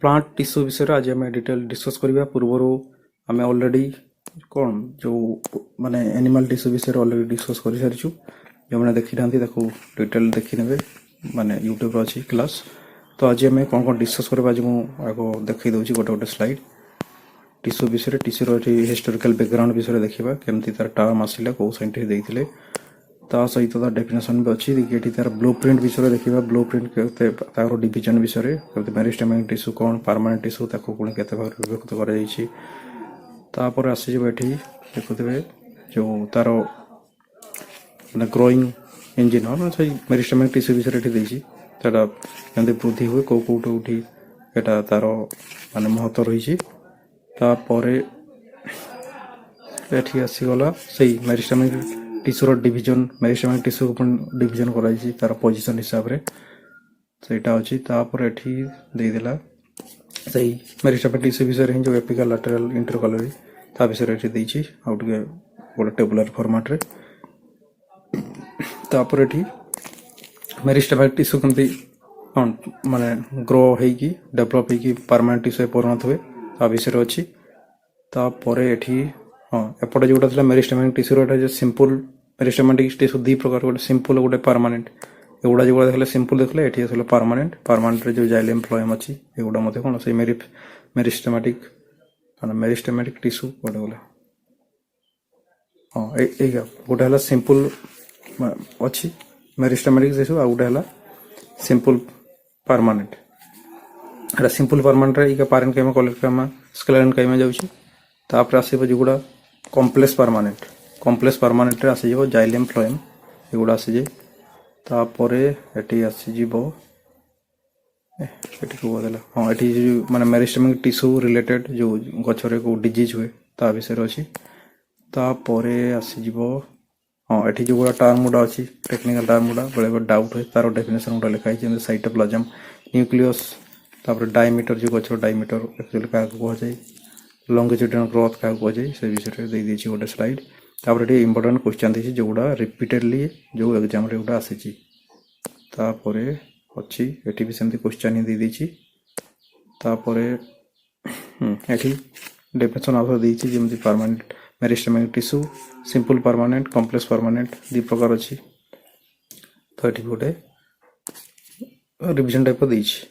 Plant tissue विषय आज आम डिटेल डिस्कस करवा पूर्वर आम ऑलरेडी कौन जो माने एनिमल टिश्यू विषय ऑलरेडी डिस्कस कर सारी जो मैंने देखी ना डिटेल देखी ने माने यूट्यूब अच्छी क्लास। तो आज आम कौन कौन डिस्कस करवा आज मुझे देखी दूसरी गोटे गोटे स्लाइड टिश्यू विषय टिश्यूर हिस्टोरिकल बैकग्राउंड विषय देखा केमती तार टर्म आसला कौ साइंटिस्ट देते ता सहित तार डेफिनेशन भी अच्छी ये तार ब्लू प्रिंट विषय देखा ब्लू प्रिंट तार डिविजन विषय मेरिस्टेमिक टिश्यू कौन परमानेंट टिश्यू पुणी के विभक्त कर आसीजे देखुए जो तार मैंने ग्रोइंग इंजिन हाँ से मेरिस्टेमिक टिश्यू विषय ये वृद्धि हुए कौ कौटी यहाँ तार माने महत्व रही आसीगला से मेरिस्टेमिक टिश्यूर डिविजन मेरिस्टेमिक टिश्यू डिविजन कराई तार पोजिशन हिसाब से सेटा अच्छी देदेला से मेरिस्टेमिक टिश्यू विषय हिं जो एपिकल लैटरल इंटरकॉलरी ता विषय ये आउ गोटे टेबुलर फॉर्मेट रे तापर मेरिस्टेमिक टिश्यू कमती कौन माने ग्रो होगी डेभलप होगी परमानेंट टिश्यू परिणत हुए ता विषय अच्छी हाँ एपटे जोटा मेरिस्टेमिक टिश्यू सिंपल मेरिस्टेमिक टिश्यू दी प्रकार गोटे सिंपल गोटे परमानेंट एगुड़ा जो देखले सिंपल देखले ये आसला परमानेंट परमानेंट जो जाइलेम फ्लोएम अच्छी एगुड़ा कौन से मेरिस्टेमेटिक मेरिस्टेमेटिक टिश्यू गोटे गला हाँ ये गोटे है सिंपल अच्छी मेरिस्टेमेटिक टिश्यू आ गोटे है सिंपल परमानेंट एटा सिंपल परमानेंट रे पारेन कैमा कोलेक्टमा स्क्लेरन कैमा जाउची तापर आसीबो जोगुड़ा कॉम्प्लेक्स परमानेंट रे आसीबो जाइलेम फ्लोएम एगुड़ा आसी जे तापरे एटी आसीजिबो एटी को बदला हाँ एटी माने मेरिस्टेमिक टिश्यू रिलेटेड जो गछरे को डिजीज हुए ता विषय अछि तापरे आसीजिबो हाँ एटी जो गुड़ा टर्म गुड़ा अच्छी टेक्निकल टर्म गुड़ा बेले डाउट हुए तार डेफिनेशन गुड़ा लिखाई जेम साइटोप्लाज्म न्यूक्लियस तापर डायमीटर जो गछर डायमीटर एक्चुअली क्या कह जाए लॉन्गिट्यूडिनल ग्रोथ क्या कह जाए से विषय दे दी गोटे स्लाइड तापर ये इंपोर्टेंट क्वेश्चन देसी जो गुड़ा रिपीटेडली जो एग्जाम रे गुड़ा आसी तापरे अच्छी एटी भी सेमती क्वेश्चन ही दे दी तापरे एटी डेफिनेशन आउट देछि जेमती permanent meristematic tissue simple permanent complex permanent दी प्रकार अच्छी तो ये गोटे रिविजन टाइप देछि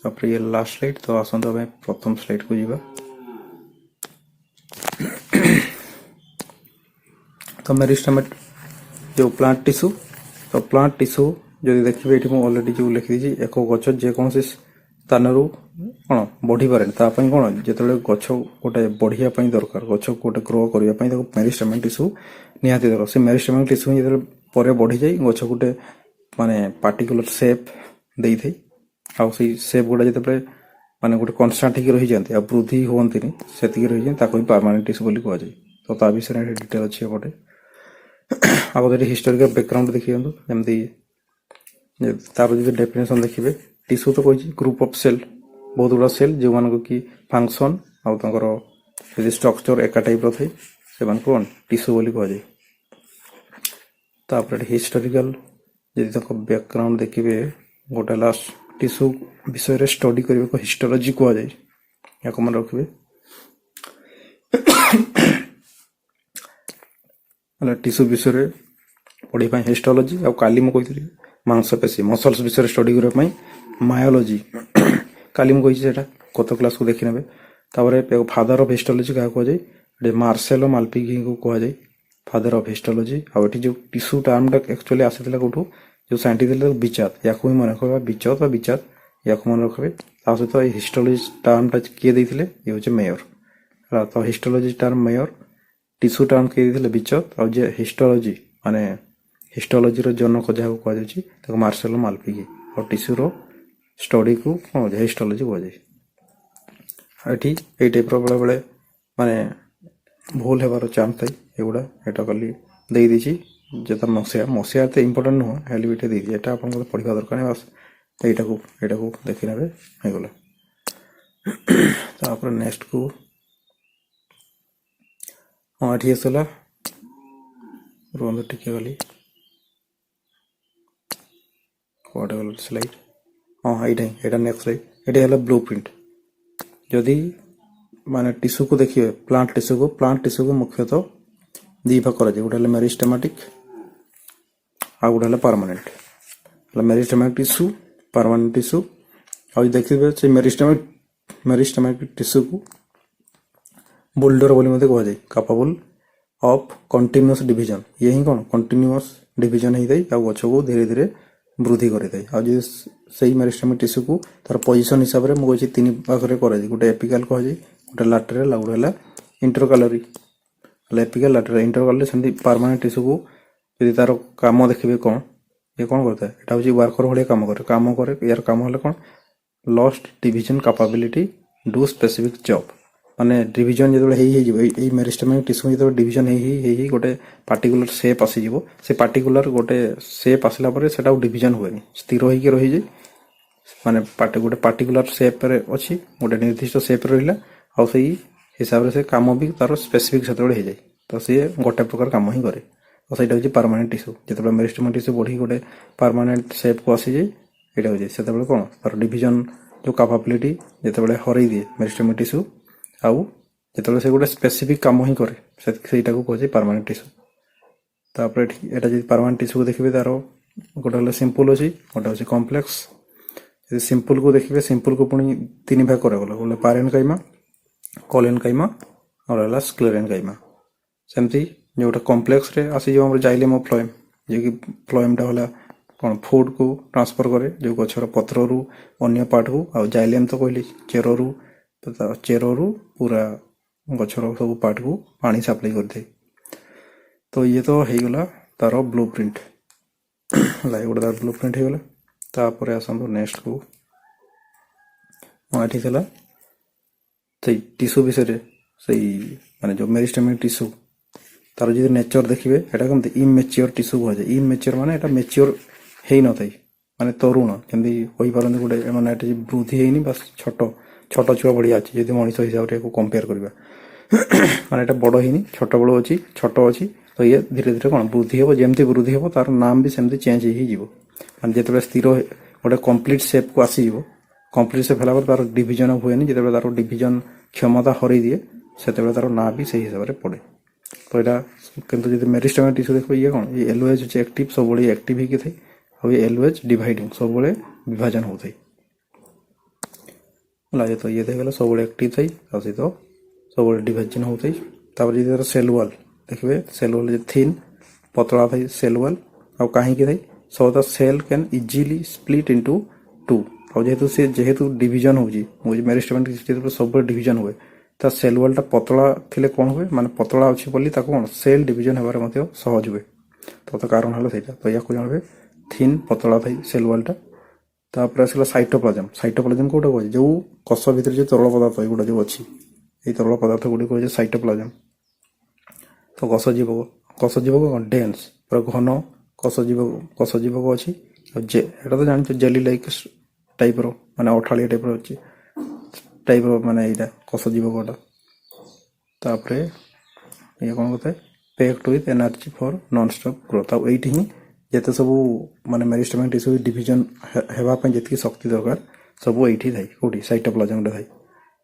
तापर ये लास्ट स्लाइड तो आसंत आम प्रथम स्लाइड को जीवा तो मेरिस्टेमिक जो प्लांट टिश्यू तो प्लांट टिश्यू जो देखिए ये ऑलरेडी जो लिखी दी एक गच जेकोसी स्थान कौन बढ़ी पारे कौन जो गच गोटे बढ़िया दरकार गच गोटे ग्रो करने मेरिस्टेमिक टिश्यू निहाती दरकार से मेरिस्टेमिक टिश्यू जो बढ़ी जाए गच गोटे माने पार्टिकुलर शेप दे थे आउ से शेप गुड़ा जो माने गोटे कन्स्टांट हो रही जाती आ वृद्धि हमें से रही जाए परमानेंट टिश्यू बोली कह जाए तो ता विषय डिटेल अच्छी एपटे आगे हिस्टोरिकल बैकग्राउंड देखिए जमती तार जो डेफिनेशन देखिए टिश्यू तो कही ग्रुप ऑफ सेल बहुत गुड़ा सेल जो मान कि फंक्शन आउ स्ट्रक्चर एका टाइप रे से कौन टिश्यू बोली कह जाए तापर हिस्टोरिकल जब बैकग्राउंड देखिए गोटे लास्ट टिश्यू विषय स्टडी करने को हिस्टोलॉजी कह जाए या मन रखिए टिश्यू विषय पढ़ाई हिस्टोलॉजी आ काली मुझे मांसपेशी मसल्स विषय स्टडी करने मायोलॉजी काली मुझे गत क्लास को देखी ने फादर ऑफ हिस्टोलॉजी क्या कह जाए मार्सेलो माल्पिकी को कह जाए फादर ऑफ हिस्टोलॉजी आ जो टिश्यू टर्मटा एक्चुअली आसाला कौटू जो साइंटिस्ट बिचात या मन रखा बिचत बिचात या मन रखिए सहित हिस्टोलॉजी टर्मटा किए देते ये हूँ मेयर तो histology term mayor tissue term किए देते बिचत आ हिस्टोलॉजी माने हिस्टोलॉजी जनक जहाँ कह मार्सेलो माल्पिकी और टिश्यूर स्टडी को कौन हिस्टोलॉजी कह जाए ये टाइप बेले बेले माने भूल होबार चांस थाई एगुड़ा एटा कली दे दी जो मसीहा तो इम्पोर्टेंट नुह हेल्प भी दी यहाँ आप पढ़ा दरकार बस यहाँ को देखी ने गला तापर नेक्स्ट को हाँ ये आसला रुहतु टिके गली कौटे गल स्लाइड हाँ यहाँ नेक्स्ट स्लाइड ଏଠି ହେଲା ବ୍ଲୁ ପ୍ରିଣ୍ଟ। ଯଦି ମାନେ ଟିସ୍ୟୁକୁ ଦେଖିବେ ପ୍ଲାଣ୍ଟ ଟିସ୍ୟୁକୁ ମୁଖ୍ୟତଃ ଦି ଭାଗ କରାଯାଏ, ଗୋଟେ ହେଲା ମେରିଷ୍ଟେମାଟିକ୍ ଆଉ ଗୋଟେ ହେଲା ପରମାନେଣ୍ଟ। ହେଲା ମେରିଷ୍ଟେମାଟିକ୍ ଟିସ୍ୟୁ, ପରମାନେଣ୍ଟ ଟିସ୍ୟୁ। ଆଉ ଦେଖିବେ ସେ ମେରିଷ୍ଟେମାଟିକ୍ ଟିସ୍ୟୁକୁ ବୋଲ୍ଡର ବୋଲି ମଧ୍ୟ କୁହାଯାଏ, କାପାବୁଲ ଅଫ୍ କଣ୍ଟିନ୍ୟୁଅସ୍ ଡିଭିଜନ। ଇଏ ହିଁ କ'ଣ କଣ୍ଟିନ୍ୟୁଅସ୍ ଡିଭିଜନ ହେଇଥାଏ ଆଉ ଗଛକୁ ଧୀରେ ଧୀରେ ବୃଦ୍ଧି କରିଥାଏ। ଆଉ ଯଦି ସେଇ ମେରିଷ୍ଟେମାଟିକ୍ ଟିସ୍ୟୁକୁ ତାର ପୋଜିସନ ହିସାବରେ ମୁଁ କହୁଛି ତିନି ଭାଗରେ କରାଯାଏ, ଗୋଟେ ଏପିକାଲ କୁହାଯାଏ, ଗୋଟେ ଲାଟେରାଲ ଆଉ ଗୋଟେ ହେଲା ଇଣ୍ଟରକାଲରୀ। ହେଲା ଏପିକାଲ ଲାଟେରାଲ ଇଣ୍ଟରକାଲରୀ। ସେମିତି ପରମାନେଣ୍ଟ ଟିସ୍ୟୁକୁ ଯଦି ତାର କାମ ଦେଖିବେ କ'ଣ, ଇଏ କ'ଣ କରିଥାଏ, ଏଇଟା ହେଉଛି ୱାର୍କର ଭଳିଆ କାମ କରେ। ୟାର କାମ ହେଲା କ'ଣ, ଲଷ୍ଟ ଡିଭିଜନ କାପାବିଲିଟି ଡୁ ସ୍ପେସିଫିକ୍ ଜବ୍। ମାନେ ଡିଭିଜନ ଯେତେବେଳେ ହେଇଯିବ, ଏଇ ମେରିଷ୍ଟେମାଟିକ୍ ଟିସ୍ୟୁ ଯେତେବେଳେ ଡିଭିଜନ ହେଇ ଗୋଟେ ପାର୍ଟିକୁଲାର ସେପ୍ ଆସିଯିବ, ସେ ପାର୍ଟିକୁଲାର ଗୋଟେ ସେପ୍ ଆସିଲା ପରେ ସେଟା ଆଉ ଡିଭିଜନ ହୁଏନି, ସ୍ଥିର ହେଇକି ରହିଯାଏ। ମାନେ ଗୋଟେ ପାର୍ଟିକୁଲାର ସେପ୍ରେ ଅଛି, ଗୋଟେ ନିର୍ଦ୍ଦିଷ୍ଟ ସେପ୍ରେ ରହିଲା, ଆଉ ସେଇ ହିସାବରେ ସେ କାମ ବି ତାର ସ୍ପେସିଫିକ୍ ସେତେବେଳେ ହେଇଯାଏ। ତ ସିଏ ଗୋଟେ ପ୍ରକାର କାମ ହିଁ କରେ। ଆଉ ସେଇଟା ହେଉଛି ପରମାନେଣ୍ଟ ଟିସ୍ୟୁ। ଯେତେବେଳେ ମେରିଷ୍ଟେମାଟିକ୍ ଟିସ୍ୟୁ ବଢ଼ିକି ଗୋଟେ ପରମାନେଣ୍ଟ ସେପ୍କୁ ଆସିଯାଏ, ଏଇଟା ହେଉଛି ସେତେବେଳେ କ'ଣ ତାର ଡିଭିଜନ ଯେଉଁ କାପାବିଲିଟି ଯେତେବେଳେ ହରେଇ ଦିଏ ମେରିଷ୍ଟେମାଟିକ୍ ଟିସ୍ୟୁ, ଆଉ ଯେତେବେଳେ ସେ ଗୋଟେ ସ୍ପେସିଫିକ୍ କାମ ହିଁ କରେ, ସେଇଟାକୁ କୁହାଯାଏ ପରମାନେଣ୍ଟ ଟିସ୍ୟୁ। ତାପରେ ଏଇଟା ଯଦି ପରମାନେଣ୍ଟ ଟିସ୍ୟୁକୁ ଦେଖିବେ, ତାର ଗୋଟେ ହେଲା ସିମ୍ପୁଲ ଅଛି, ଗୋଟେ ହେଉଛି କମ୍ପ୍ଲେକ୍ସ। ଯଦି ସିମ୍ପୁଲକୁ ଦେଖିବେ, ସିମ୍ପୁଲକୁ ପୁଣି ତିନି ଭାଗ କରାଗଲା, ଗୋଟେ ପାରେନକାଇମା, କଲେନକାଇମା ଆଉ ହେଲା ସ୍କ୍ଲେରେନକାଇମା। ସେମିତି ଯେଉଁଟା କମ୍ପ୍ଲେକ୍ସରେ ଆସିଯିବ ଆମର ଜାଇଲେମ୍ ଅଫ୍ ଫ୍ଲୋଏମ୍, ଯିଏକି ଫ୍ଲୋଏମ୍ଟା ହେଲା କ'ଣ ଫୁଡକୁ ଟ୍ରାନ୍ସଫର କରେ ଯେଉଁ ଗଛର ପତ୍ରରୁ ଅନ୍ୟ ପାର୍ଟକୁ, ଆଉ ଜାଇଲେମ୍ ତ କହିଲି ଚେରରୁ ପୁରା ଗଛର ସବୁ ପାର୍ଟକୁ ପାଣି ସପ୍ଲାଇ କରିଥାଏ। ତ ଇଏ ତ ହେଇଗଲା ତାର ବ୍ଲୁ ପ୍ରିଣ୍ଟ ହେଲା, ଏଗୁଡ଼ା ତାର ବ୍ଲୁ ପ୍ରିଣ୍ଟ ହେଇଗଲା। ତାପରେ ଆସନ୍ତୁ ନେକ୍ସଟକୁ, ଏଠି ଥିଲା ସେଇ ଟିସ୍ୟୁ ବିଷୟରେ, ସେଇ ମାନେ ଯେଉଁ ମେରିଷ୍ଟେମାଟିକ୍ ଟିସ୍ୟୁ ତାର ଯଦି ନେଚର ଦେଖିବେ, ଏଇଟା କେମିତି ଇମ୍ମେଚିଓର ଟିସ୍ୟୁ କୁହାଯାଏ। ଇମ୍ମେଚିଓର ମାନେ ଏଇଟା ମେଚିଓର ହେଇନଥାଏ, ମାନେ ତରୁଣ, ଯେମିତି କହିପାରନ୍ତି ଗୋଟେ ମାନେ ଏଠି ବୃଦ୍ଧି ହେଇନି, ବାସ୍ ଛୋଟ ଛୁଆ ଭଳିଆ ଅଛି ଯଦି ମଣିଷ ହିସାବରେ ଏହାକୁ କମ୍ପେୟାର କରିବା। ମାନେ ଏଇଟା ବଡ଼ ହେଇନି, ଛୋଟ ଅଛି। ତ ଇଏ ଧୀରେ ଧୀରେ କ'ଣ ବୃଦ୍ଧି ହେବ, ଯେମିତି ବୃଦ୍ଧି ହେବ ତାର ନାମ ବି ସେମିତି ଚେଞ୍ଜ ହେଇଯିବ। ମାନେ ଯେତେବେଳେ ସ୍ଥିର ଗୋଟେ କମ୍ପ୍ଲିଟ୍ ସେପ୍କୁ ଆସିଯିବ, କମ୍ପ୍ଲିଟ୍ ସେପ୍ ହେଲା ପରେ ତାର ଡିଭିଜନ ହୁଏନି, ଯେତେବେଳେ ତାର ଡିଭିଜନ କ୍ଷମତା ହରେଇ ଦିଏ, ସେତେବେଳେ ତାର ନାଁ ବି ସେଇ ହିସାବରେ ପଡ଼େ। ତ ଏଇଟା କିନ୍ତୁ ଯଦି ମେରିଷ୍ଟେମାଟିକ୍ ଟିସ୍ୟୁ ଦେଖିବ, ଇଏ କ'ଣ ଇଏ ଏଲୋଏଜ୍ ହେଉଛି ଆକ୍ଟିଭ, ସବୁବେଳେ ଆକ୍ଟିଭ ହେଇକି ଥାଏ, ଆଉ ଇଏ ଏଲୋଏଜ୍ ଡିଭାଇଡିଂ, ସବୁବେଳେ ବିଭାଜନ ହେଉଥାଏ। ହେଲା ତ ଇଏ ହେଇଗଲା ସବୁବେଳେ ଆକ୍ଟିଭ ଥାଏ, ତା ସହିତ ସବୁବେଳେ ଡିଭାଇଜନ ହେଉଥାଏ। ତାପରେ ଯଦି ତାର ସେଲ୍ ୱାଲ୍ ଦେଖିବେ, ସେଲ୍ ୱାଲ୍ ଯଦି ଥିନ୍ ପତଳା ଥାଏ ସେଲ୍ ୱାଲ୍, ଆଉ କାହିଁକି ଥାଏ, so the cell can easily split into two. ଆଉ ଯେହେତୁ ଡିଭିଜନ ହେଉଛି, ମେରିଷ୍ଟେମାଟିକ୍ ଯେତେବେଳେ ସବୁବେଳେ ଡିଭିଜନ ହୁଏ, ତା ସେଲ୍ ୱାଲ୍ଟା ପତଳା ଥିଲେ କ'ଣ ହୁଏ, ମାନେ ପତଳା ଅଛି ବୋଲି ତାକୁ କ'ଣ ସେଲ୍ ଡିଭିଜନ ହେବାରେ ମଧ୍ୟ ସହଜ ହୁଏ। ତ କାରଣ ହେଲା ସେଇଟା। ତ ୟାକୁ ଜାଣିବେ, ଥିନ୍ ପତଳା ଥାଏ ସେଲ୍ ୱାଲ୍ଟା। ତାପରେ ଆସିଲା ସାଇଟୋପ୍ଲାଜମ। ସାଇଟୋପ୍ଲାଜମ କୋଉଟା କୁହାଯାଏ, ଯେଉଁ କୋଷ ଭିତରେ ଯେଉଁ ତରଳ ପଦାର୍ଥ ଏଗୁଡ଼ା ଯେଉଁ ଅଛି, ଏଇ ତରଳ ପଦାର୍ଥ ଗୁଡ଼ିକ କୁହାଯାଏ ସାଇଟୋପ୍ଲାଜମ। ତ କୋଷ ଜୀବକ ଡେନ୍ସ, ପୁରା ଘନ କୋଷ ଜୀବକ ଅଛି। ଆଉ ଏଇଟା ତ ଜାଣିଛ ଜେଲି ଲାଇକ୍ ଟାଇପ୍ର, ମାନେ ଅଠାଳିଆ ଟାଇପ୍ର ଅଛି ଟାଇପ୍ର, ମାନେ ଏଇଟା କୋଷ ଜୀବକଟା। ତାପରେ ଇଏ କ'ଣ କରିଥାଏ, packed with energy for nonstop growth. ଆଉ ଏଇଠି ହିଁ ଯେତେ ସବୁ ମାନେ ମେରିଷ୍ଟେମାଟିକ୍ ଟିସ୍ୟୁ ଡିଭିଜନ ହେବା ପାଇଁ ଯେତିକି ଶକ୍ତି ଦରକାର, ସବୁ ଏଇଠି ଥାଏ, କୋଉଠି ସାଇଟୋପ୍ଲାଜମରେ ଥାଏ।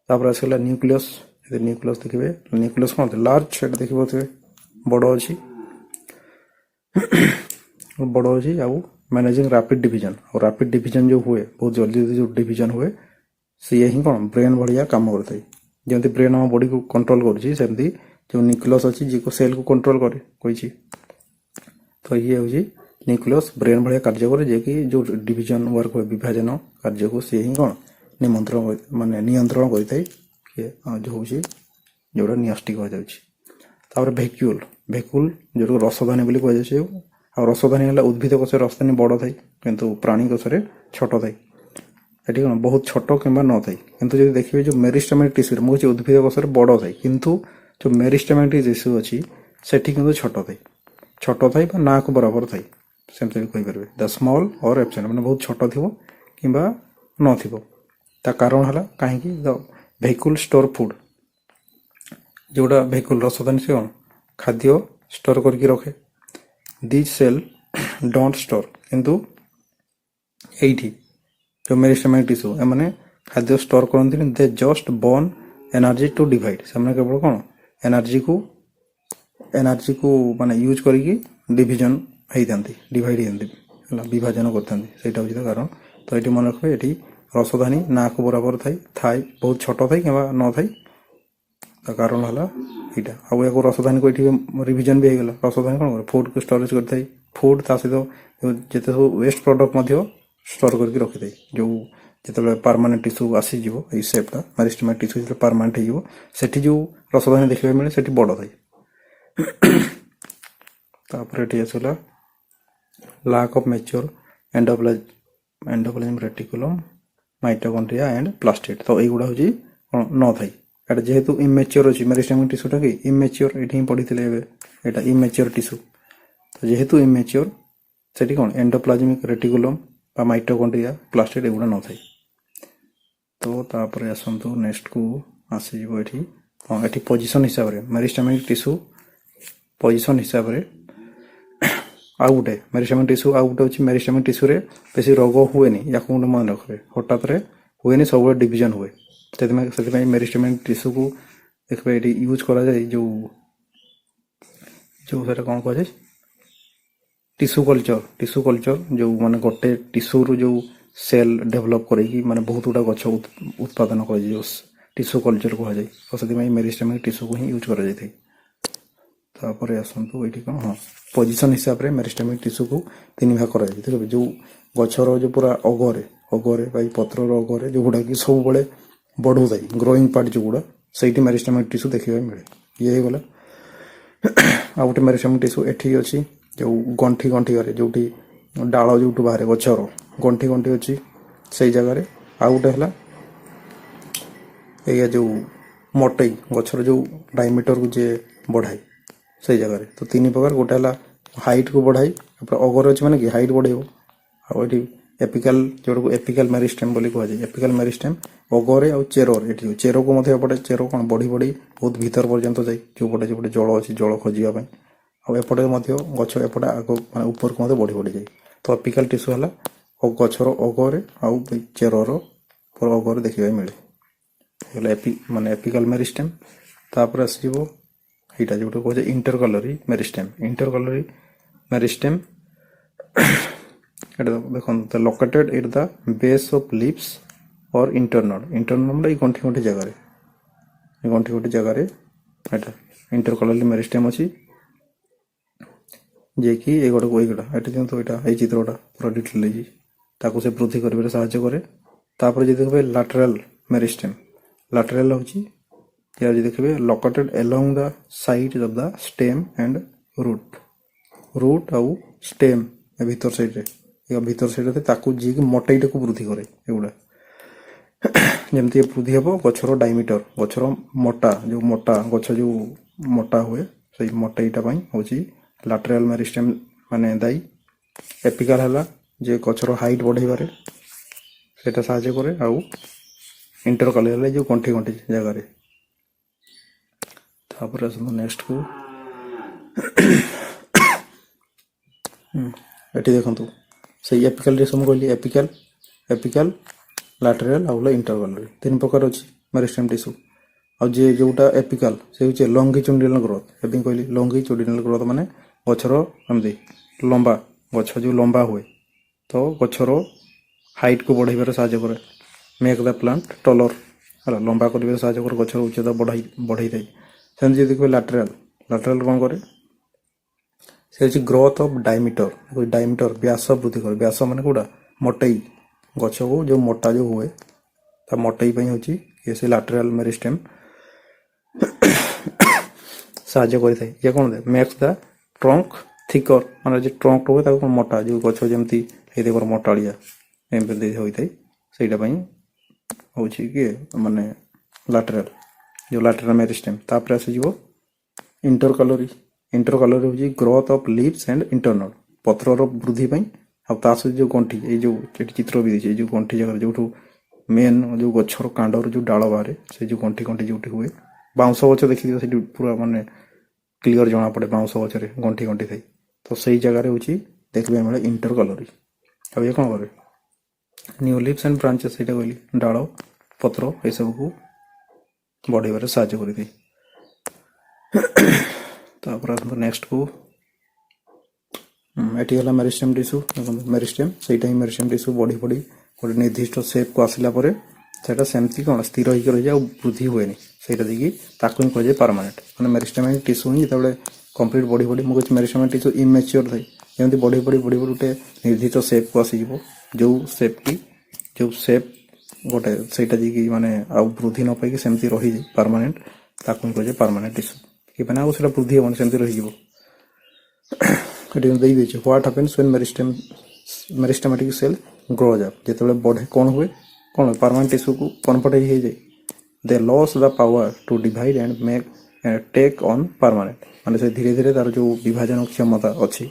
ତାପରେ ଆସିଗଲା ନ୍ୟୁକ୍ଲିୟସ୍। ଯଦି ନ୍ୟୁକ୍ଲିୟସ୍ ଦେଖିବେ, ନ୍ୟୁକ୍ଲିୟସ୍ କ'ଣ ଥାଏ, ଲାର୍ଜ, ସେଇଟା ଦେଖିପାରୁଥିବେ ବଡ଼ ଅଛି ଆଉ ମ୍ୟାନେଜିଂ ରାପିଡ୍ ଡିଭିଜନ। ଆଉ ରାପିଡ୍ ଡିଭିଜନ ଯେଉଁ ହୁଏ, ବହୁତ ଜଲ୍ଦି ଯେଉଁ ଡିଭିଜନ ହୁଏ, ସିଏ ହିଁ କ'ଣ ବ୍ରେନ୍ ଭଳିଆ କାମ କରିଥାଏ। ଯେମିତି ବ୍ରେନ୍ ଆମ ବଡ଼ିକୁ କଣ୍ଟ୍ରୋଲ କରୁଛି, ସେମିତି ଯେଉଁ ନ୍ୟୁକ୍ଲିୟସ୍ ଅଛି ଯିଏକୁ ସେଲ୍କୁ କଣ୍ଟ୍ରୋଲ କରେ କହିଛି। ତ ଇଏ ହେଉଛି ନ୍ୟୁକ୍ଲିୟସ୍, ବ୍ରେନ୍ ଭଳିଆ କାର୍ଯ୍ୟ କରେ, ଯିଏକି ଯେଉଁ ଡିଭିଜନ ୱାର୍କ ହୁଏ, ବିଭାଜନ କାର୍ଯ୍ୟକୁ ସିଏ ହିଁ କ'ଣ ନିୟନ୍ତ୍ରଣ କରିଥାଏ, ହେଉଛି ଯେଉଁଟା ନିଅଷ୍ଟି କୁହାଯାଉଛି। ତାପରେ ଭେକ୍ୟୁଲ ଯେଉଁଟାକୁ ରସଧାନୀ ବୋଲି କୁହାଯାଉଛି। ଆଉ ରସଧାନୀ ହେଲା ଉଦ୍ଭିଦ କୋଷରେ ରସଧାନୀ ବଡ଼ ଥାଏ, କିନ୍ତୁ ପ୍ରାଣୀ କୋଷରେ ଛୋଟ ଥାଏ। ଏଠି କ'ଣ ବହୁତ ଛୋଟ କିମ୍ବା ନଥାଏ। କିନ୍ତୁ ଯଦି ଦେଖିବେ ଯେଉଁ ମେରିଷ୍ଟେମାଟିକ୍ ଟିସ୍ୟୁରେ, ମୁଁ କହୁଛି ଉଦ୍ଭିଦ କୋଷରେ ବଡ଼ ଥାଏ, କିନ୍ତୁ ଯେଉଁ ମେରିଷ୍ଟେମାଟିକ୍ ଟିସ୍ୟୁ ଅଛି ସେଠି କିନ୍ତୁ ଛୋଟ ଥାଏ ବା ନାକୁ ବରାବର ଥାଏ, ସେମିତି ବି କହିପାରିବେ। ଦ ସ୍ମଲ୍ ଅର୍ ଏବସେଣ୍ଟ, ମାନେ ବହୁତ ଛୋଟ ଥିବ କିମ୍ବା ନଥିବ। ତା କାରଣ ହେଲା କାହିଁକି, ଦ ଭେହିକୁଲ ଷ୍ଟୋର ଫୁଡ୍, ଯେଉଁଟା ଭେହିକୁଲ ରସଧାନୀ ସେ କ'ଣ ଖାଦ୍ୟ ଷ୍ଟୋର କରିକି ରଖେ। ଦିଜ୍ ସେଲ୍ ଡୋଣ୍ଟ ଷ୍ଟୋର, କିନ୍ତୁ ଏଇଠି ଯେଉଁ ମେରିଷ୍ଟେମାଟିକ୍ ଟିସ୍ୟୁ, ଏମାନେ ଖାଦ୍ୟ ଷ୍ଟୋର କରନ୍ତିନି, they just burn energy to divide. ସେମାନେ କେବଳ କ'ଣ ଏନର୍ଜିକୁ ମାନେ ୟୁଜ୍ କରିକି ଡିଭିଜନ ହେଇଥାନ୍ତି, ଡିଭାଇଡ୍ ହେଇଥାନ୍ତି ହେଲା, ବିଭାଜନ କରିଥାନ୍ତି। ସେଇଟା ହେଉଛି ତା କାରଣ। ତ ଏଠି ମନେ ରଖିବେ, ଏଠି ରସଧାନୀ ନାକୁ ବରାବର ଥାଏ ବହୁତ ଛୋଟ ଥାଏ କିମ୍ବା ନଥାଏ। ତା କାରଣ ହେଲା ଏଇଟା। ଆଉ ୟାକୁ ରସଧାନୀକୁ ଏଠି ରିଭିଜନ ବି ହେଇଗଲା। ରସଧାନୀ କ'ଣ କରେ, ଫୁଡକୁ ଷ୍ଟୋରେଜ କରିଥାଏ। ଫୁଡ ତା ସହିତ ଯେତେ ସବୁ ୱେଷ୍ଟ ପ୍ରଡକ୍ଟ ମଧ୍ୟ ଷ୍ଟୋର କରିକି ରଖିଥାଏ। ଯେଉଁ ଯେତେବେଳେ ପରମାନେଣ୍ଟ ଟିସ୍ୟୁ ଆସିଯିବ, ଏଇ ସେପ୍ଟା ମେରିଷ୍ଟେମିକ ଟିସ୍ୟୁ ଯେତେବେଳେ ପରମାନେଣ୍ଟ ହେଇଯିବ, ସେଠି ଯେଉଁ ରସଧାନୀ ଦେଖିବାକୁ ମିଳେ ସେଠି ବଡ଼ ଥାଏ। ତାପରେ ଏଠି ଆସିଲା lack of mature endoplasm reticulum, mitochondria and plastid। ତ এইগুଡ଼ା ହେଉଛି କ'ଣ ନଥାଏ। ଏଇଟା ଯେହେତୁ ଇମେଚ୍યોର ଅଛି, ମେରିଷ୍ଟେମିକ ଟିସ୍ୟୁଟା କି ଇମେଚ୍યોର, ଏଠି ହିଁ ପଢ଼ିଥିଲେ ଏବେ, ଏଇଟା ଇମେଚ୍યોର ଟିସ୍ୟୁ। ତ ଯେହେତୁ ଇମେଚ୍યોର, ସେଠି କ'ଣ ଏଣ୍ଡୋପ୍ଲାଜମିକ ରେଟିକୁଲମ୍ ବା ମାଇଟୋକଣ୍ଡ୍ରିଆ, ପ୍ଲାଷ୍ଟିଡ୍ ଏଗୁଡ଼ା ନଥାଏ। ତ ତାପରେ ଆସନ୍ତୁ ନେକ୍ସଟକୁ ଆସିଯିବ ଏଠି ହଁ, ଏଠି ପୋଜିସନ୍ ହିସାବରେ ମେରିଷ୍ଟେମିକ ଟିସ୍ୟୁ ପୋଜିସନ୍ ହିସାବରେ ଆଉ ଗୋଟେ ମେରିଷ୍ଟେମିକ ଟିସ୍ୟୁ, ଆଉ ଗୋଟେ ଅଛି ମେରିଷ୍ଟେମିକ ଟିସ୍ୟୁରେ ବେଶୀ ରୋଗ ହୁଏନି। ୟାକୁ ଗୋଟେ ମନେ ରଖିବେ, ହଠାତ୍ରେ ହୁଏନି, ସବୁବେଳେ ଡିଭିଜନ ହୁଏ। ସେଥିପାଇଁ ମେରିଷ୍ଟେମିକ ଟିସ୍ୟୁକୁ ଦେଖିବେ ଏଠି ୟୁଜ୍ କରାଯାଏ ଯେଉଁ ସେଟା କ'ଣ କୁହାଯାଏ, ଟିସ୍ୟୁ କଲଚର, ଯେଉଁ ମାନେ ଗୋଟେ ଟିସ୍ୟୁରୁ ଯେଉଁ ସେଲ୍ ଡେଭଲପ୍ କରେଇକି ମାନେ ବହୁତ ଗୁଡ଼ା ଗଛ ଉତ୍ପାଦନ କରାଯାଏ, ଯେଉଁ ଟିସ୍ୟୁ କଲଚର କୁହାଯାଏ। ତ ସେଥିପାଇଁ ମେରିଷ୍ଟେମିକ ଟିସ୍ୟୁକୁ ହିଁ ୟୁଜ୍ କରାଯାଇଥାଏ। ତାପରେ ଆସନ୍ତୁ ଏଇଠି କ'ଣ, ହଁ, ପୋଜିସନ୍ ହିସାବରେ ମେରିଷ୍ଟେମିକ ଟିସ୍ୟୁକୁ ତିନି ଭାଗ କରାଯାଏ। ଠିକ୍ ଅଛି, ଯେଉଁ ଗଛର ଯେଉଁ ପୁରା ଅଗରେ ବା ଏଇ ପତ୍ରର ଅଗରେ ଯେଉଁଗୁଡ଼ା କି ସବୁବେଳେ ବଢ଼ୁଥାଏ, ଗ୍ରୋଇଂ ପାର୍ଟ ଯେଉଁଗୁଡ଼ା, ସେଇଠି ମେରିଷ୍ଟେମିକ ଟିସ୍ୟୁ ଦେଖିବାକୁ ମିଳେ। ଇଏ ହେଇଗଲା। ଆଉ ଗୋଟେ ମେରିଷ୍ଟେମିକ ଟିସ୍ୟୁ ଏଠି ଅଛି, ଯେଉଁ ଗଣ୍ଠିଗାରେ, ଯେଉଁଠି ଡାଳ ଯେଉଁଠୁ ବାହାରେ ଗଛର ଗଣ୍ଠି ଅଛି ସେଇ ଜାଗାରେ। ଆଉ ଗୋଟେ ହେଲା ଏଇଆ ଯେଉଁ ମୋଟେଇ, ଗଛର ଯେଉଁ ଡାଇମିଟରକୁ ଯିଏ ବଢ଼ାଏ ସେଇ ଜାଗାରେ। ତ ତିନି ପ୍ରକାର, ଗୋଟେ ହେଲା ହାଇଟ୍କୁ ବଢ଼ାଇ, ଅଗରେ ଅଛି ମାନେ କି ହାଇଟ୍ ବଢ଼େଇବ। ଆଉ ଏଠି ଏପିକାଲ, ଯେଉଁଟାକୁ ଏପିକାଲ ମେରିଷ୍ଟେମ୍ ବୋଲି କୁହାଯାଏ। ଏପିକାଲ ମେରିଷ୍ଟେମ୍ ଅଗରେ ଆଉ ଚେରରେ, ଏଠି ଚେରକୁ ମଧ୍ୟ ଏପଟେ ଚେର କ'ଣ ବଢ଼ି ବହୁତ ଭିତର ପର୍ଯ୍ୟନ୍ତ ଯାଇ, ଯୋଉପଟେ ଜଳ ଅଛି, ଜଳ ଖୋଜିବା ପାଇଁ। ଆଉ ଏପଟେ ମଧ୍ୟ ଗଛ ଏପଟେ ଆଗ ମାନେ ଉପରକୁ ମଧ୍ୟ ବଢ଼ିଯାଏ। ତ ଏପିକାଲ ଟିସ୍ୟୁ ହେଲା ଗଛର ଅଗରେ ଆଉ ଚେରର ଅଗରେ ଦେଖିବାକୁ ମିଳେ, ହେଲା ମାନେ ଏପିକାଲ ମେରିଷ୍ଟେମ୍। ତାପରେ ଆସିଯିବ এইটা যেটা কুହାଯାଏ ইন্টরকলরি মেরিস্টেম। ইন্টরকলরি মেরিস্টেম এটা দেখুন, located at the base of leaves or internode. Internode এই গଣ୍ଠି ଜାଗାରେ, এই ଗଣ୍ଠି ଜାଗାରେ এটা ଇଣ୍ଟରକଲରି ମେରିଷ୍ଟେମ୍ ଅଛି, ଯିଏକି ଏଇଗୁଡ଼ାକୁ ଏଠି ଯେହେତୁ ଏଇଟା ଏଇ ଚିତ୍ରଟା ପୁରା ଡିଟେଲ ହେଇଛି, ତାକୁ ସେ ବୃଦ୍ଧି କରିବାରେ ସାହାଯ୍ୟ କରେ। ତାପରେ ଯଦି ଦେଖିବେ ଲାଟରାଲ ମେରିଷ୍ଟେମ୍, ଲାଟରାଲ ହେଉଛି ଯଦି ଦେଖିବେ located along the sides of the stem and root ଆଉ stem ଏ ଭିତର ସାଇଡ୍ରେ ତାକୁ ଯିଏକି ମୋଟେଇଟାକୁ ବୃଦ୍ଧି କରେ। ଏଗୁଡ଼ା ଯେମିତି ବୃଦ୍ଧି ହେବ ଗଛର ଡାଇମିଟର, ଗଛର ଗଛ ଯେଉଁ ମୋଟା ହୁଏ, ସେଇ ମୋଟେଇଟା ପାଇଁ ହେଉଛି ଲାଟରାଲ ମେରିଷ୍ଟେମ୍ ମାନେ ଦାୟୀ। ଏପିକାଲ ହେଲା ଯେ ଗଛର ହାଇଟ୍ ବଢ଼େଇବାରେ ସେଇଟା ସାହାଯ୍ୟ କରେ। ଆଉ ଇଣ୍ଟରକଲରି ହେଲା ଯେଉଁ ଗଣ୍ଠି ଜାଗାରେ। ତାପରେ ଆସନ୍ତୁ ନେକ୍ସଟକୁ, ଏଠି ଦେଖନ୍ତୁ ସେଇ ଏପିକାଲ ଟିସ୍ୟୁ ମୁଁ କହିଲି, ଏପିକାଲ ଲାଟରାଲ ଆଉ ଇଣ୍ଟରକଲରି ତିନି ପ୍ରକାର ଅଛି ମେରିଷ୍ଟେମ୍ ଟିସ୍ୟୁ। ଆଉ ଯେଉଁଟା ଏପିକାଲ ସେ ହେଉଛି ଲଙ୍ଗିଚୁଡିନାଲ ଗ୍ରୋଥ। ଏବେ କହିଲି ଲଙ୍ଗିଚୁଡିନାଲ ଗ୍ରୋଥ ମାନେ ଗଛର ଏମିତି ଲମ୍ବା, ଗଛ ଯେଉଁ ଲମ୍ବା ହୁଏ, ତ ଗଛର ହାଇଟ୍କୁ ବଢ଼ାଇବାରେ ସାହାଯ୍ୟ କରେ। ମେକ୍ ଦ ପ୍ଲାଣ୍ଟ ଟଲର, ହେଲା, ଲମ୍ବା କରିବାରେ ସାହାଯ୍ୟ କରେ, ଗଛର ଉଚ୍ଚତା ବଢ଼ାଇଥାଏ। ସେମିତି ଯଦି କହିବେ ଲାଟରାଲ କ'ଣ କରେ, ସେ ହେଉଛି ଗ୍ରୋଥ ଅଫ୍ ଡାଇମିଟର, ବ୍ୟାସ ବୃଦ୍ଧି କରେ। ବ୍ୟାସ ମାନେ କୋଉଟା, ମୋଟେଇ, ଗଛକୁ ଯେଉଁ ମୋଟା ହୁଏ ତା ମୋଟେଇ ପାଇଁ ହେଉଛି ସେ ଲାଟରାଲ ମେରିଷ୍ଟେମ୍ ସାହାଯ୍ୟ କରିଥାଏ। ଇଏ କ'ଣ ମେକ୍ସ ଦ ଟ୍ରଙ୍କ ଥିକର, ମାନେ ଯେ ଟ୍ରଙ୍କ ହୁଏ ତାକୁ କ'ଣ ମୋଟା, ଯେଉଁ ଗଛ ଯେମିତି ହେଇଥିବ ମୋଟାଳିଆ ଏମିତି ହୋଇଥାଏ, ସେଇଟା ପାଇଁ ହେଉଛି କିଏ ମାନେ ଲାଟରାଲ, ଯେଉଁ ଲାଟରାଲ ମେରିଷ୍ଟେମ୍। ତାପରେ ଆସିଯିବ ଇଣ୍ଟରକଲରି ହେଉଛି ଗ୍ରୋଥ ଅଫ୍ ଲିଭ୍ସ ଆଣ୍ଡ ଇଣ୍ଟରନଡ୍, ପତ୍ରର ବୃଦ୍ଧି ପାଇଁ। ଆଉ ତା ସହିତ ଯେଉଁ ଗଣ୍ଠି, ଏଇ ଯେଉଁ ଏଠି ଚିତ୍ର ବି ଦେଇଛି, ଏଇ ଯେଉଁ ଗଣ୍ଠି ଜାଗାରେ ଯେଉଁଠୁ ମେନ୍ ଯେଉଁ ଗଛର କାଣ୍ଡରୁ ଯେଉଁ ଡାଳ ବାହାରେ, ସେ ଯେଉଁ ଗଣ୍ଠି ଯେଉଁଠି ହୁଏ, ବାଉଁଶ ଗଛ ଦେଖିଥିବ ସେଠି ପୁରା ମାନେ କ୍ଲିଅର ଜଣାପଡ଼େ, ବାଉଁଶ ଗଛରେ ଗଣ୍ଠି ଥାଏ। ତ ସେଇ ଜାଗାରେ ହେଉଛି ଦେଖିବା ମିଳେ ଇଣ୍ଟରକଲରି। ଆଉ ଇଏ କ'ଣ କରେ, ନ୍ୟୁ ଲିଭ୍ସ ଆଣ୍ଡ ବ୍ରାଞ୍ଚେସ୍, ସେଇଟା କହିଲି, ଡାଳ ପତ୍ର ଏସବୁକୁ ବଢ଼େଇବାରେ ସାହାଯ୍ୟ କରିଥାଏ। ତାପରେ ଆସନ୍ତୁ ନେକ୍ସଟକୁ, ଏଠି ହେଲା ମେରିଷ୍ଟେମ୍ ଟିସ୍ୟୁ। ଦେଖନ୍ତୁ ମେରିଷ୍ଟେମ୍, ସେଇଟା ହିଁ ମେରିଷ୍ଟେମ୍ ଟିସ୍ୟୁ ବଢ଼ି ବଢ଼ି ଗୋଟେ ନିର୍ଦ୍ଦିଷ୍ଟ ସେପ୍କୁ ଆସିଲା ପରେ ସେଇଟା ସେମିତି କ'ଣ ସ୍ଥିର ହେଇକି ରହିଯାଏ ଆଉ ବୃଦ୍ଧି ହୁଏନି, ସେଇଟା ଦେଇକି ତାକୁ ହିଁ କୁହାଯାଏ ପାର୍ମାନେଣ୍ଟ। ମାନେ ମେରିଷ୍ଟେମିକ୍ ଟିସ୍ୟୁ ହିଁ ଯେତେବେଳେ କମ୍ପ୍ଲିଟ୍ ବଢ଼ି ବଢ଼ି, ମୁଁ କହୁଛି ମେରିଷ୍ଟେମିକ୍ ଟିସ୍ୟୁ ଇମ୍ୟାଚିଓର ଥାଏ, ଯେମିତି ବଢ଼ି ବଢ଼ି ଗୋଟେ ନିର୍ଦ୍ଦିଷ୍ଟ ସେପ୍କୁ ଆସିଯିବ, ଯେଉଁ ସେପ୍ ଗୋଟେ ସେଇଟା ଦେଇକି ମାନେ ଆଉ ବୃଦ୍ଧି ନ ପାଇକି ସେମିତି ରହିଯାଏ ପାର୍ମାନେଣ୍ଟ, ତାକୁ ହିଁ କୁହାଯାଏ ପାର୍ମାନେଣ୍ଟ ଟିସ୍ୟୁ। କି ମାନେ ଆଉ ସେଇଟା ବୃଦ୍ଧି ହେବନି, ସେମିତି ରହିଯିବ। ଏଠି ଦେଇଦେଇଛି what happens when meristematic cell grows up. ଯେତେବେଳେ ବଢ଼େ କ'ଣ ହୁଏ, ପାର୍ମାନେଣ୍ଟ ଟିସ୍ୟୁକୁ କନଭର୍ଟ ହେଇଯାଏ। They lose the power to divide and make take on permanent. ମାନେ ସେ ଧୀରେ ଧୀରେ ତାର ଯେଉଁ ବିଭାଜନ କ୍ଷମତା ଅଛି,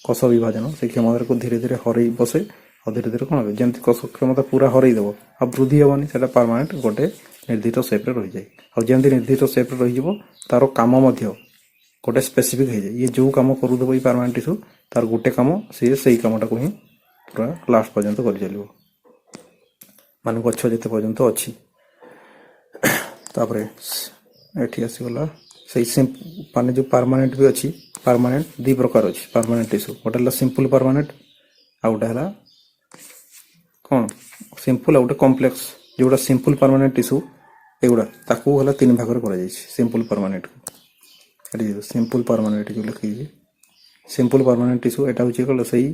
କୋଷ ବିଭାଜନ, ସେ କ୍ଷମତାକୁ ଧୀରେ ଧୀରେ ହରେଇ ବସେ। ଆଉ ଧୀରେ ଧୀରେ କ'ଣ ହୁଏ, ଯେମିତି କୋଷ କ୍ଷମତା ପୁରା ହରେଇ ଦେବ ଆଉ ବୃଦ୍ଧି ହେବନି, ସେଇଟା ପାର୍ମାନେଣ୍ଟ ଗୋଟେ ନିର୍ଦ୍ଦିଷ୍ଟ ସେପ୍ରେ ରହିଯାଏ। ଆଉ ଯେମିତି ନିର୍ଦ୍ଦିଷ୍ଟ ସେପ୍ରେ ରହିଯିବ, ତାର କାମ ମଧ୍ୟ ଗୋଟେ ସ୍ପେସିଫିକ୍ ହେଇଯାଏ। ଇଏ ଯେଉଁ କାମ କରୁଥିବ ଏଇ ପାର୍ମାନେଣ୍ଟ ଟିସ୍ୟୁ, ତାର ଗୋଟେ କାମ, ସିଏ ସେଇ କାମଟାକୁ ହିଁ ପୁରା ଲାଷ୍ଟ ପର୍ଯ୍ୟନ୍ତ କରିଚାଲିବ, ମାନେ ଗଛ ଯେତେ ପର୍ଯ୍ୟନ୍ତ ଅଛି। ତାପରେ ଏଠି ଆସିଗଲା ସେଇ ମାନେ ଯେଉଁ ପାର୍ମାନେଣ୍ଟ ବି ଅଛି, ପାର୍ମାନେଣ୍ଟ ଦୁଇ ପ୍ରକାର ଅଛି ପାର୍ମାନେଣ୍ଟ ଟିସ୍ୟୁ। ଗୋଟେ ହେଲା ସିମ୍ପଲ୍ ପାର୍ମାନେଣ୍ଟ, ଆଉ ଗୋଟେ ହେଲା କ'ଣ ସିମ୍ପଲ୍, ଆଉ ଗୋଟେ କମ୍ପ୍ଲେକ୍ସ। ଯେଉଁଟା ସିମ୍ପଲ୍ ପାର୍ମାନେଣ୍ଟ ଟିସ୍ୟୁ, ଏଗୁଡ଼ା ତାକୁ ହେଲା ତିନି ଭାଗରେ କରାଯାଇଛି ସିମ୍ପଲ୍ ପାର୍ମାନେଣ୍ଟକୁ। ଏଠି ସିମ୍ପଲ୍ ପାର୍ମାନେଣ୍ଟ ଯେଉଁ ଲେଖିଛି, ସିମ୍ପଲ୍ ପାର୍ମାନେଣ୍ଟ ଟିସ୍ୟୁ, ଏଇଟା ହେଉଛି କ'ଣ ସେଇ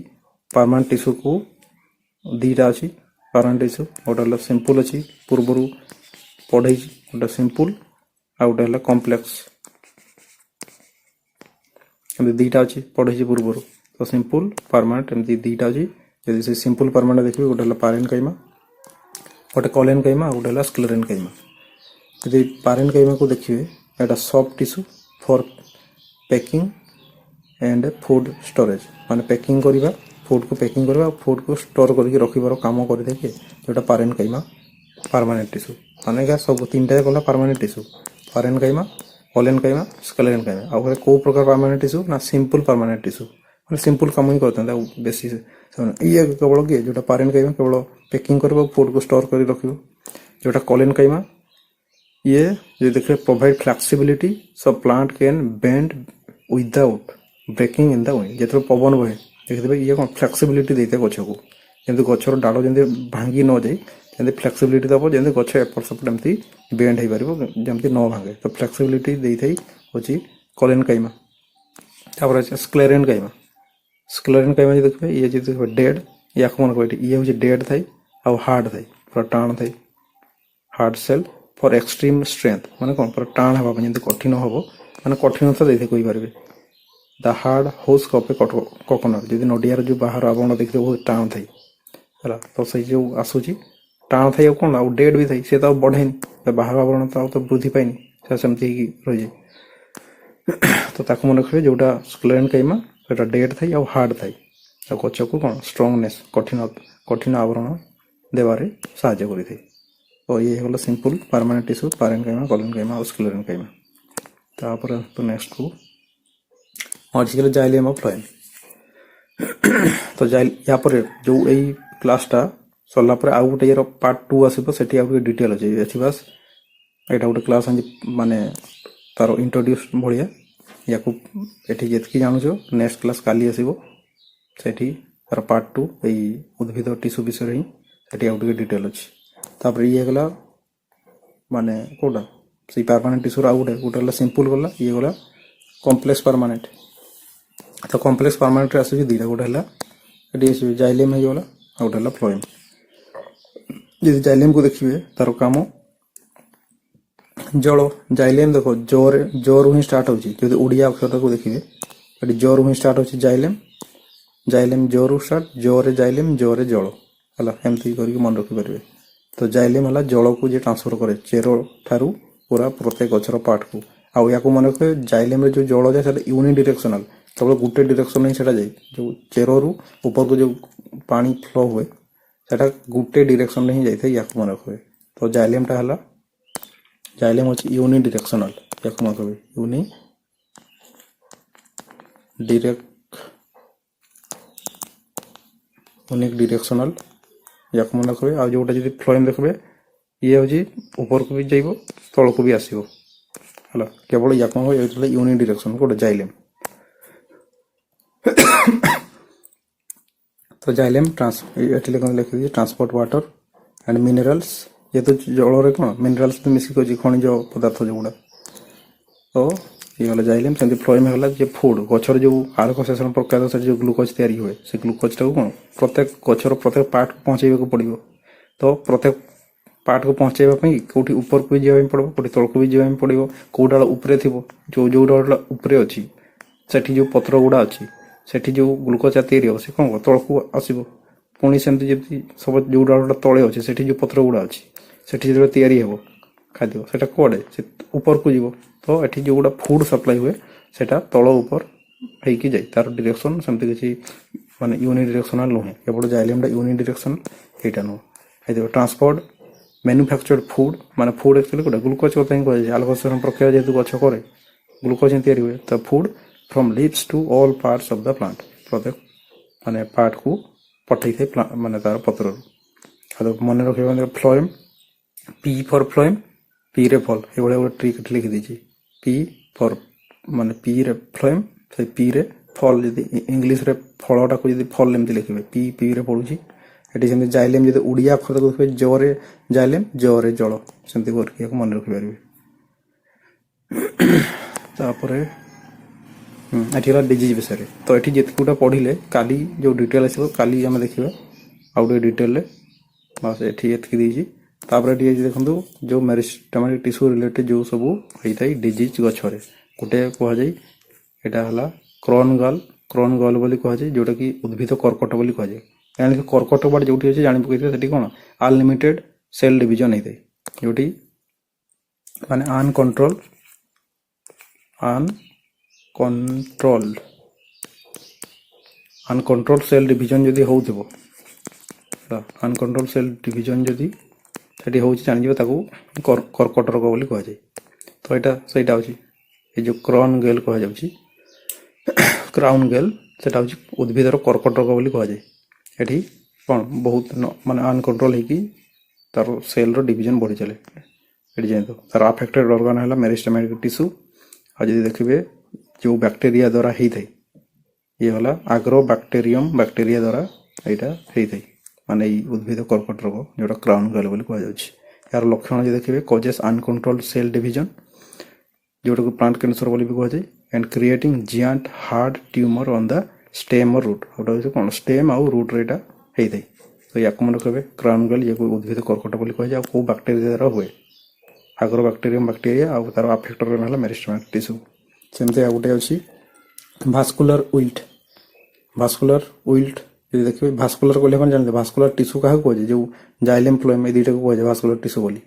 ପାର୍ମାନେଣ୍ଟ ଟିସ୍ୟୁକୁ ଦୁଇଟା ଅଛି ପାର୍ମାନେଣ୍ଟ ଟିସ୍ୟୁ। ଗୋଟେ ହେଲା ସିମ୍ପଲ୍ ଅଛି, ପୂର୍ବରୁ ପଢ଼େଇଛି, ଗୋଟେ ସିମ୍ପଲ୍, ଆଉ ଗୋଟେ ହେଲା କମ୍ପ୍ଲେକ୍ସ। ଏମିତି ଦୁଇଟା ଅଛି ପଢ଼େଇଛି ପୂର୍ବରୁ। ତ ସିମ୍ପଲ୍ ପାର୍ମାନେଣ୍ଟ ଏମିତି ଦୁଇଟା ଅଛି। ଯଦି ସେ ସିମ୍ପଲ୍ ପାର୍ମାନେଣ୍ଟ ଦେଖିବେ, ଗୋଟେ ହେଲା ପାରେନକାଇମା, ଗୋଟେ କଲେନକାଇମା, ଆଉ ଗୋଟେ ହେଲା ସ୍କ୍ଲେରେନକାଇମା। ଯଦି ପାରେନକାଇମାକୁ ଦେଖିବେ, ଏଇଟା soft tissue for packing and food storage. ମାନେ ପ୍ୟାକିଂ କରିବା, ଫୁଡ଼୍କୁ ପ୍ୟାକିଂ କରିବା ଆଉ ଫୁଡ଼୍କୁ ଷ୍ଟୋର୍ କରିକି ରଖିବାର କାମ କରିଥାଏ କିଏ, ଯେଉଁଟା ପାରେନକାଇମା ପାର୍ମାନେଣ୍ଟ ଟିସ୍ୟୁ। ମାନେ ସବୁ ତିନିଟା ଗଲା ପାର୍ମାନେଣ୍ଟ ଟିସ୍ୟୁ, ପାରେନକାଇମା, କଲେନକାଇମା, ସ୍କ୍ଲେରେନକାଇମା। ଆଉ ଗୋଟେ କେଉଁ ପ୍ରକାର ପାର୍ମାନେଣ୍ଟ ଟିସ୍ୟୁ ନା ସିମ୍ପଲ୍ ପାର୍ମାନେଣ୍ଟ ଟିସ୍ୟୁ, ମାନେ ସିମ୍ପଲ୍ କାମ ହିଁ କରିଥାନ୍ତି, ଆଉ ବେଶୀ ଇଏ କେବଳ କିଏ, ଯେଉଁଟା ପାରେନକାଇମା କେବଳ ପ୍ୟାକିଂ କରିବ, ଫୁଡ଼୍କୁ ଷ୍ଟୋର୍ କରି ରଖିବ। ଯେଉଁଟା କଲେନକାଇମା, ଇଏ ଯଦି ଦେଖିବେ provide flexibility, so plant can bend without breaking in the wind. ଯେତେବେଳେ ପବନ ବହେ ଦେଖିଥିବେ, ଇଏ କ'ଣ ଫ୍ଲେକ୍ସିବିଲିଟି ଦେଇଥାଏ ଗଛକୁ, ଯେମିତି ଗଛର ଡାଳ ଯେମିତି ଭାଙ୍ଗି ନଯାଏ, ଯେମିତି ଫ୍ଲେକ୍ସିବିଲିଟି ଦେବ, ଯେମିତି ଗଛ ଏପଟ ସେପଟ ଏମିତି ବେଣ୍ଡ ହେଇପାରିବ, ଯେମିତି ନ ଭାଙ୍ଗେ। ତ ଫ୍ଲେକ୍ସିବିଲିଟି ଦେଇଥାଏ ହେଉଛି କଲେନକାଇମା। ତାପରେ ଅଛି ସ୍କ୍ଲେରେନକାଇମା। ସ୍କ୍ଲେରେନକାଇମା ଯଦି ଦେଖିବେ, ଇଏ ଯଦି ଦେଖିବେ ଡେଡ୍, ୟାକୁ ମନେ କରିବେ, ଇଏ ହେଉଛି ଡେଡ୍ ଥାଏ ଆଉ ହାର୍ଡ଼ ଥାଏ, ପୁରା ଟାଣ ଥାଏ। Hard cell for extreme strength, ମାନେ କ'ଣ ପୁରା ଟାଣ ହେବା ପାଇଁ, ଯେମିତି କଠିନ ହେବ, ମାନେ କଠିନତା ଦେଇଥାଏ କହିପାରିବେ। ଦ ହାର୍ଡ଼ ହୋସ୍ କପ୍ କୋକୋନଟ୍, ଯଦି ନଡ଼ିଆର ଯେଉଁ ବାହାର ଆବରଣ ଦେଖିଥିବେ ବହୁତ ଟାଣ ଥାଏ ହେଲା, ତ ସେଇ ଯେଉଁ ଆସୁଛି ଟାଣ ଥାଏ। ଆଉ କ'ଣ, ଆଉ ଡେଡ୍ ବି ଥାଏ, ସେ ତ ଆଉ ବଢ଼େନି, ବାହାର ଆବରଣ ତ ଆଉ ତ ବୃଦ୍ଧି ପାଇନି, ସେ ସେମିତି ହେଇକି ରହିଯାଏ। ତ ତାକୁ ମନେ ରଖିବେ, ଯେଉଁଟା ସ୍କ୍ଲେରେନକାଇମା ସେଇଟା ଡେଡ୍ ଥାଏ ଆଉ ହାର୍ଡ଼ ଥାଏ, ଆଉ ଗଛକୁ କ'ଣ ଷ୍ଟ୍ରଙ୍ଗନେସ୍, କଠିନ ଆବରଣ ଦେବାରେ ସାହାଯ୍ୟ କରିଥାଏ। ତ ଇଏ ହେଇଗଲା ସିମ୍ପଲ୍ ପାର୍ମାନେଣ୍ଟ ଟିସ୍ୟୁ, ପାରେନକାଇମା, କଲେନକାଇମା ଆଉ ସ୍କ୍ଲେରେନକାଇମା। ତାପରେ ତ ନେକ୍ସଟକୁ ମଝିରେ ଜାଇଲେମ୍ ଅଫ୍ ଫ୍ଲୋଏମ୍। ତ ୟା ପରେ ଯେଉଁ ଏଇ କ୍ଲାସ୍ଟା ସରିଲା ପରେ ଆଉ ଗୋଟେ ଇଏର ପାର୍ଟ 2 ଆସିବ, ସେଠି ଆଉ ଟିକେ ଡିଟେଲ୍ ଅଛି। ଏଠି ବାସ୍ ଏଇଟା ଗୋଟେ କ୍ଲାସ୍ ମାନେ ତାର ଇଣ୍ଟ୍ରୋଡ୍ୟୁସ୍ ଭଳିଆ। ୟାକୁ ଏଠି ଯେତିକି ଜାଣୁଛ, ନେକ୍ସଟ କ୍ଲାସ୍ କାଲି ଆସିବ, ସେଠି ତାର ପାର୍ଟ 2 ଏଇ ଉଦ୍ଭିଦ ଟିସ୍ୟୁ ବିଷୟରେ ହିଁ ସେଠି ଆଉ ଟିକେ ଡିଟେଲ୍ ଅଛି। ତାପରେ ଇଏ ଗଲା ମାନେ କେଉଁଟା ସେଇ ପାର୍ମାନେଣ୍ଟ ଟିସ୍ୟୁର ଆଉ ଗୋଟେ ହେଲା ସିମ୍ପଲ୍ ଗଲା, ଇଏ ଗଲା କମ୍ପ୍ଲେକ୍ସ ପାର୍ମାନେଣ୍ଟ। ତ କମ୍ପ୍ଲେକ୍ସ ପାର୍ମାନେଣ୍ଟରେ ଆସୁଛି ଦୁଇଟା, ଗୋଟେ ହେଲା ଏଠି ଆସିବ ଜାଇଲେମ୍ ହେଇଗଲା, ଆଉ ଗୋଟେ ହେଲା ଫ୍ଲୋଏମ୍। ଯଦି ଜାଇଲେମ୍କୁ ଦେଖିବେ, ତାର କାମ ଜଳ। ଜାଇଲେମ୍ ଦେଖ ଜରୁ ହିଁ ଷ୍ଟାର୍ଟ ହେଉଛି, ଯଦି ଓଡ଼ିଆ ଅକ୍ଷରଟାକୁ ଦେଖିବେ, ଏଠି ଜରୁ ହିଁ ଷ୍ଟାର୍ଟ ହେଉଛି ଜାଇଲେମ୍। ଜାଇଲେମ୍ ଜରୁ ଷ୍ଟାର୍ଟ, ଜରେ ଜାଇଲେମ୍, ଜରେ ଜଳ ହେଲା, ଏମିତି କରିକି ମନେ ରଖିପାରିବେ। ତ ଜାଇଲେମ୍ ହେଲା ଜଳକୁ ଯିଏ ଟ୍ରାନ୍ସଫର କରେ ଚେର ଠାରୁ ପୁରା ପ୍ରତ୍ୟେକ ଗଛର ପାର୍ଟକୁ। ଆଉ ୟାକୁ ମନେ ରଖିବେ, ଜାଇଲେମ୍ରେ ଯେଉଁ ଜଳ ଯାଏ ସେଇଟା ୟୁନିଡିରେକ୍ସନାଲ, କେବଳ ଗୋଟେ ଡିରେକ୍ସନରେ ହିଁ ସେଇଟା ଯାଏ। ଯେଉଁ ଚେରରୁ ଉପରକୁ ଯେଉଁ ପାଣି ଫ୍ଲୋ ହୁଏ, ସେଇଟା ଗୋଟେ ଡିରେକ୍ସନରେ ହିଁ ଯାଇଥାଏ, ୟାକୁ ମନେ ରଖିବେ। ତ ଜାଇଲେମ୍ଟା ହେଲା, ଜାଇଲେମ୍ ହେଉଛି ୟୁନିଡିରେକ୍ସନାଲ, ୟାକୁ ମନେ ରଖିବେ, ୟୁନିକ୍ ଡିରେକ୍ସନାଲ, ୟାକୁ ମନେ ରଖିବେ। ଆଉ ଯେଉଁଟା ଯଦି ଫ୍ଲୋଏମ୍ ଦେଖିବେ, ये हूँ ऊपर को भी जाइब तल को भी आसो है केवल या कौन ये यूनि डिरेक्शन गोटे जाइलेम तो जाइलेम लिखी ट्रांसपोर्ट वाटर एंड मिनरल्स ये तो जल कौन मिनरल्स तो मिसिक अच्छी खनिज पदार्थ जोगुड़ा तो ये गला जाइलेम सेमती फ्लोएम है जो फुड गचर जो आलोक शोषण प्रक्रिया से जो ग्लूकोज तैयारी हुए से ग्लूकोज टाक कौन प्रत्येक गचर प्रत्येक पार्ट को पहुँचेबा पड़ो तो प्रत्येक पार्ट को पहुँचाई कौटी ऊपर को भी जावाई पड़ो कौटी तल को भी जावाई पड़ो कौ डाल उपरे थी जो जो डाल उपरे अच्छी सेठी जो पत्र गुड़ा अच्छी सेठी जो ग्लूकोज तैयारी हो कौन तल को आसो पुणी सेमती जब सब जो डाल तले अच्छे से जो पत्र गुड़ा अच्छी सेठी जो तैयारी हो खाद्य से कौड़े से ऊपर को जीव तो ये जो गुड़ा फुड सप्लाई हुए सेटा तल ऊपर होगी जाए तार डिरेक्शन सेमती किसी माने यूनि डिरेक्शनल नुहे केवल जाइलेमटा यूनि डिरेक्शन यहाँ नुह ट्रांसपोर्ट मैन्युफैक्चर्ड फूड माने फूड एक्चुअली गोटे ग्लूकोज कथा कहुए आलोक शोषण प्रक्रिया जेहतु गछ करे ग्लूकोज तैयारी हुए तो food from leaves to all parts of the plant प्रत्येक माने पार्ट को पठे थे माने तार पत्र मन रखिए phloem P for phloem P रे फल ये गोटे ट्रिक लिखी देती पी फॉर माने पी रे फ्लोएम से पी रे फल जदि इंग्लिश रे फलटा को जदि फल एमती लिखे पी पी रे पड़ुची ये सेमती जाइलेम जब ओडिया अक्षर को देखिए जरे जाइलेम जरे जल सेमती करके मन रखिपारे ये डिजीज विषय तो ये जितकुटा पढ़ले काली जो डिटेल आसो काली आम देखा आउ डिटेल बस ये देती देखो जो मेरिस्टेमेटिक टिश्यू रिलेटेड जो सब होता है डिजीज गचरे गोटे कहुए यहाँ क्रॉन गल बोली कहुए जोटा कि उद्भिद कर्कट बोली कहुए यानी कि कर्कट बाड़ जो अच्छे जानी पकड़े से कौन अनलिमिटेड सेल डिविजन होता है जोटी माने अनकंट्रोल सेल डिविजन जदि हो अनकंट्रोल सेल डिविजन जदि सेठी हो जान कर्कट रोग बोली कहुए तो यहाँ से ये जो क्रॉन गेल कहुए क्राउन गेल सेटा हूँ उद्भिदर कर्कट रोग बोली कहुए ये कौन बहुत माने अनकंट्रोल होगी तार सेल रो डिवीजन बढ़ी चले ये जानते तार अफेक्टेड ऑर्गन है मेरिस्टेमेटिक टिश्यू आज देखिए जो बैक्टेरिया द्वारा होता है ये गला आग्रो बैक्टेरिया द्वारा यहाँ होता है माने उद्भिद कर्कट रोग जोटा क्राउन गल बोली कहुए यार लक्षण जो देखिए कजेस अनकंट्रोल्ड सेल डिवीजन जोटा को प्लांट कैंसर बोली भी कहुए and creating giant hard tumour on the stem और रूट गोटे कौन स्टेम आउ रूट रे होता है तो या मन रखिए क्राउन गल ये उद्भिद कर्कट बोली कहुए कौ बैक्टेरिया द्वारा हुए आग्रो बैक्टेरिया आउ तार अफेक्ट ऑर्गन मेरिस्टेमेटिक टिश्यू सेमती आ गोटे अच्छी भास्कुलर विल्ट यदि देखिए भास्कुलर कहले कौन जानते भास्कुलर टिश्यू क्या कहुए जो जाइलेम फ्लोएम ये दुईटा को कहुए भास्कुलर टिश्यू बोली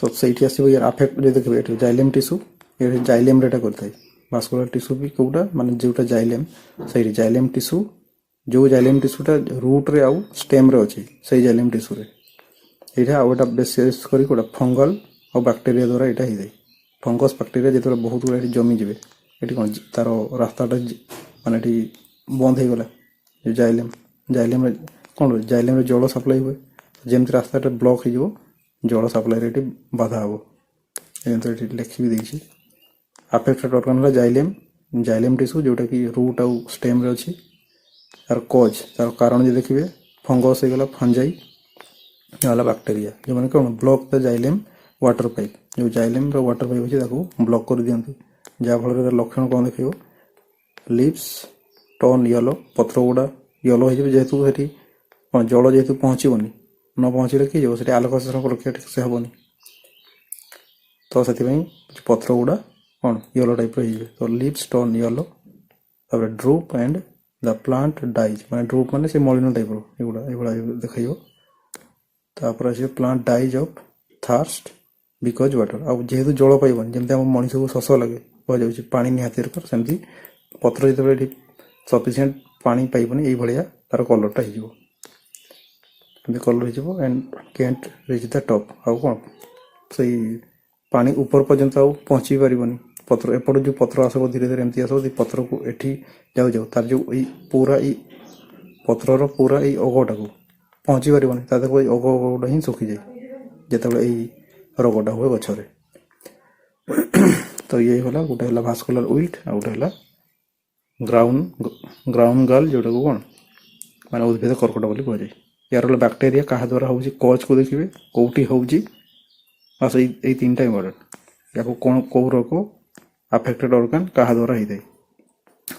तो सही आसो यार अफेक्ट जो देखिए ये जाइलेम टिश्यू ये जाइलेम रेटा करता है भास्कुलर टिश्यू भी कौटा माने जोटा जाइलेम सही जाइलेम टिश्यू जो जाइलेम टिश्यूटा रूट रे आउ स्टेम रे अच्छी सही जाइलेम टिश्यू रे यहाँ आउटा विशेष कर कौटा फंगल और बैक्टेरिया द्वारा यहाँ होता है फंगस बैक्टेरिया जो बहुत गुड़ा जमी जाए ये कौन तार रास्ताटा माने बंद हो गला जो जाइलेम कौन जाइलेम जल सप्लाई हुए जमी रास्ताटा ब्लॉक हो जल सप्लाई ये बाधा हे लिखी भी देखी अफेक्टेड ऑर्गन है जाइलेम टिश्यू जोटा कि रूट आउ स्टेम रे अच्छी तार कज तार कारण जो देखिए फंगस हो गला फंजाई गला बैक्टेरिया जो मैंने कौन block the xylem water pipe जो जाइलेम वाटर पाइप अच्छे ब्लॉक कर दिखाती जहाँफल लक्षण कौन देख लिप्स टर्न येलो पत्र गुड़ा येलो हो जेहेतु से कौन जल जेहेतु पहुँचबनी न पहुँचले कि से आलोक शोषण प्रक्रिया ठीक से हेनी तो से पत्र गुड़ा कौन येलो टाइप तो लिप्स टर्न येलो तापर droop and the plant dies माने ड्रूप माने से मलिन टाइप एगुड़ा देखाइब तापर आस plant dies of thirst because water आ जेहेतु जल पाइबन जमी आम मनीष को शोष लगे कहुच्छे पानी निहाती दरकार सेमती पत्र जो सफिसीयंट पानी पाइबनी ये भाया तार कलरटा हो कलर हो and can't reach the top आउ कौन से पानी ऊपर पर्यंत आउ पहुँची पारनी पत्र एपट जो पत्र आसब धीरे धीरे एमती आसो पत्र को एठी जाऊ जाऊ तार जो पूरा पत्रर पूरा अगटा को ପହଞ୍ଚି ପାରିବନି, ତା ଦେହରେ ଏଇ ଅଗ ଗୁଡ଼ା ହିଁ ଶୁଖିଯାଏ ଯେତେବେଳେ ଏଇ ରୋଗଟା ହୁଏ ଗଛରେ। ତ ଇଏ ହେଇଗଲା, ଗୋଟେ ହେଲା ଭାସ୍କୁଲାର ୱିଲ୍ଟ, ଆଉ ଗୋଟେ ହେଲା ଗ୍ରାଉଣ୍ଡ ଗାର୍ଲ, ଯୋଉଟାକୁ କ'ଣ ମାନେ ଉଦ୍ଭିଦ କର୍କଟ ବୋଲି କୁହାଯାଏ। ୟାର ବ୍ୟାକ୍ଟେରିଆ କାହା ଦ୍ୱାରା ହେଉଛି, କଜ୍କୁ ଦେଖିବେ, କେଉଁଠି ହେଉଛି, ବାସ୍ ଏଇ ତିନିଟା ଇମ୍ପୋର୍ଟାଣ୍ଟ। ୟାକୁ କ'ଣ କେଉଁ ରୋଗ, ଆଫେକ୍ଟେଡ୍ ଅର୍ଗାନ୍ କାହା ଦ୍ୱାରା ହେଇଥାଏ।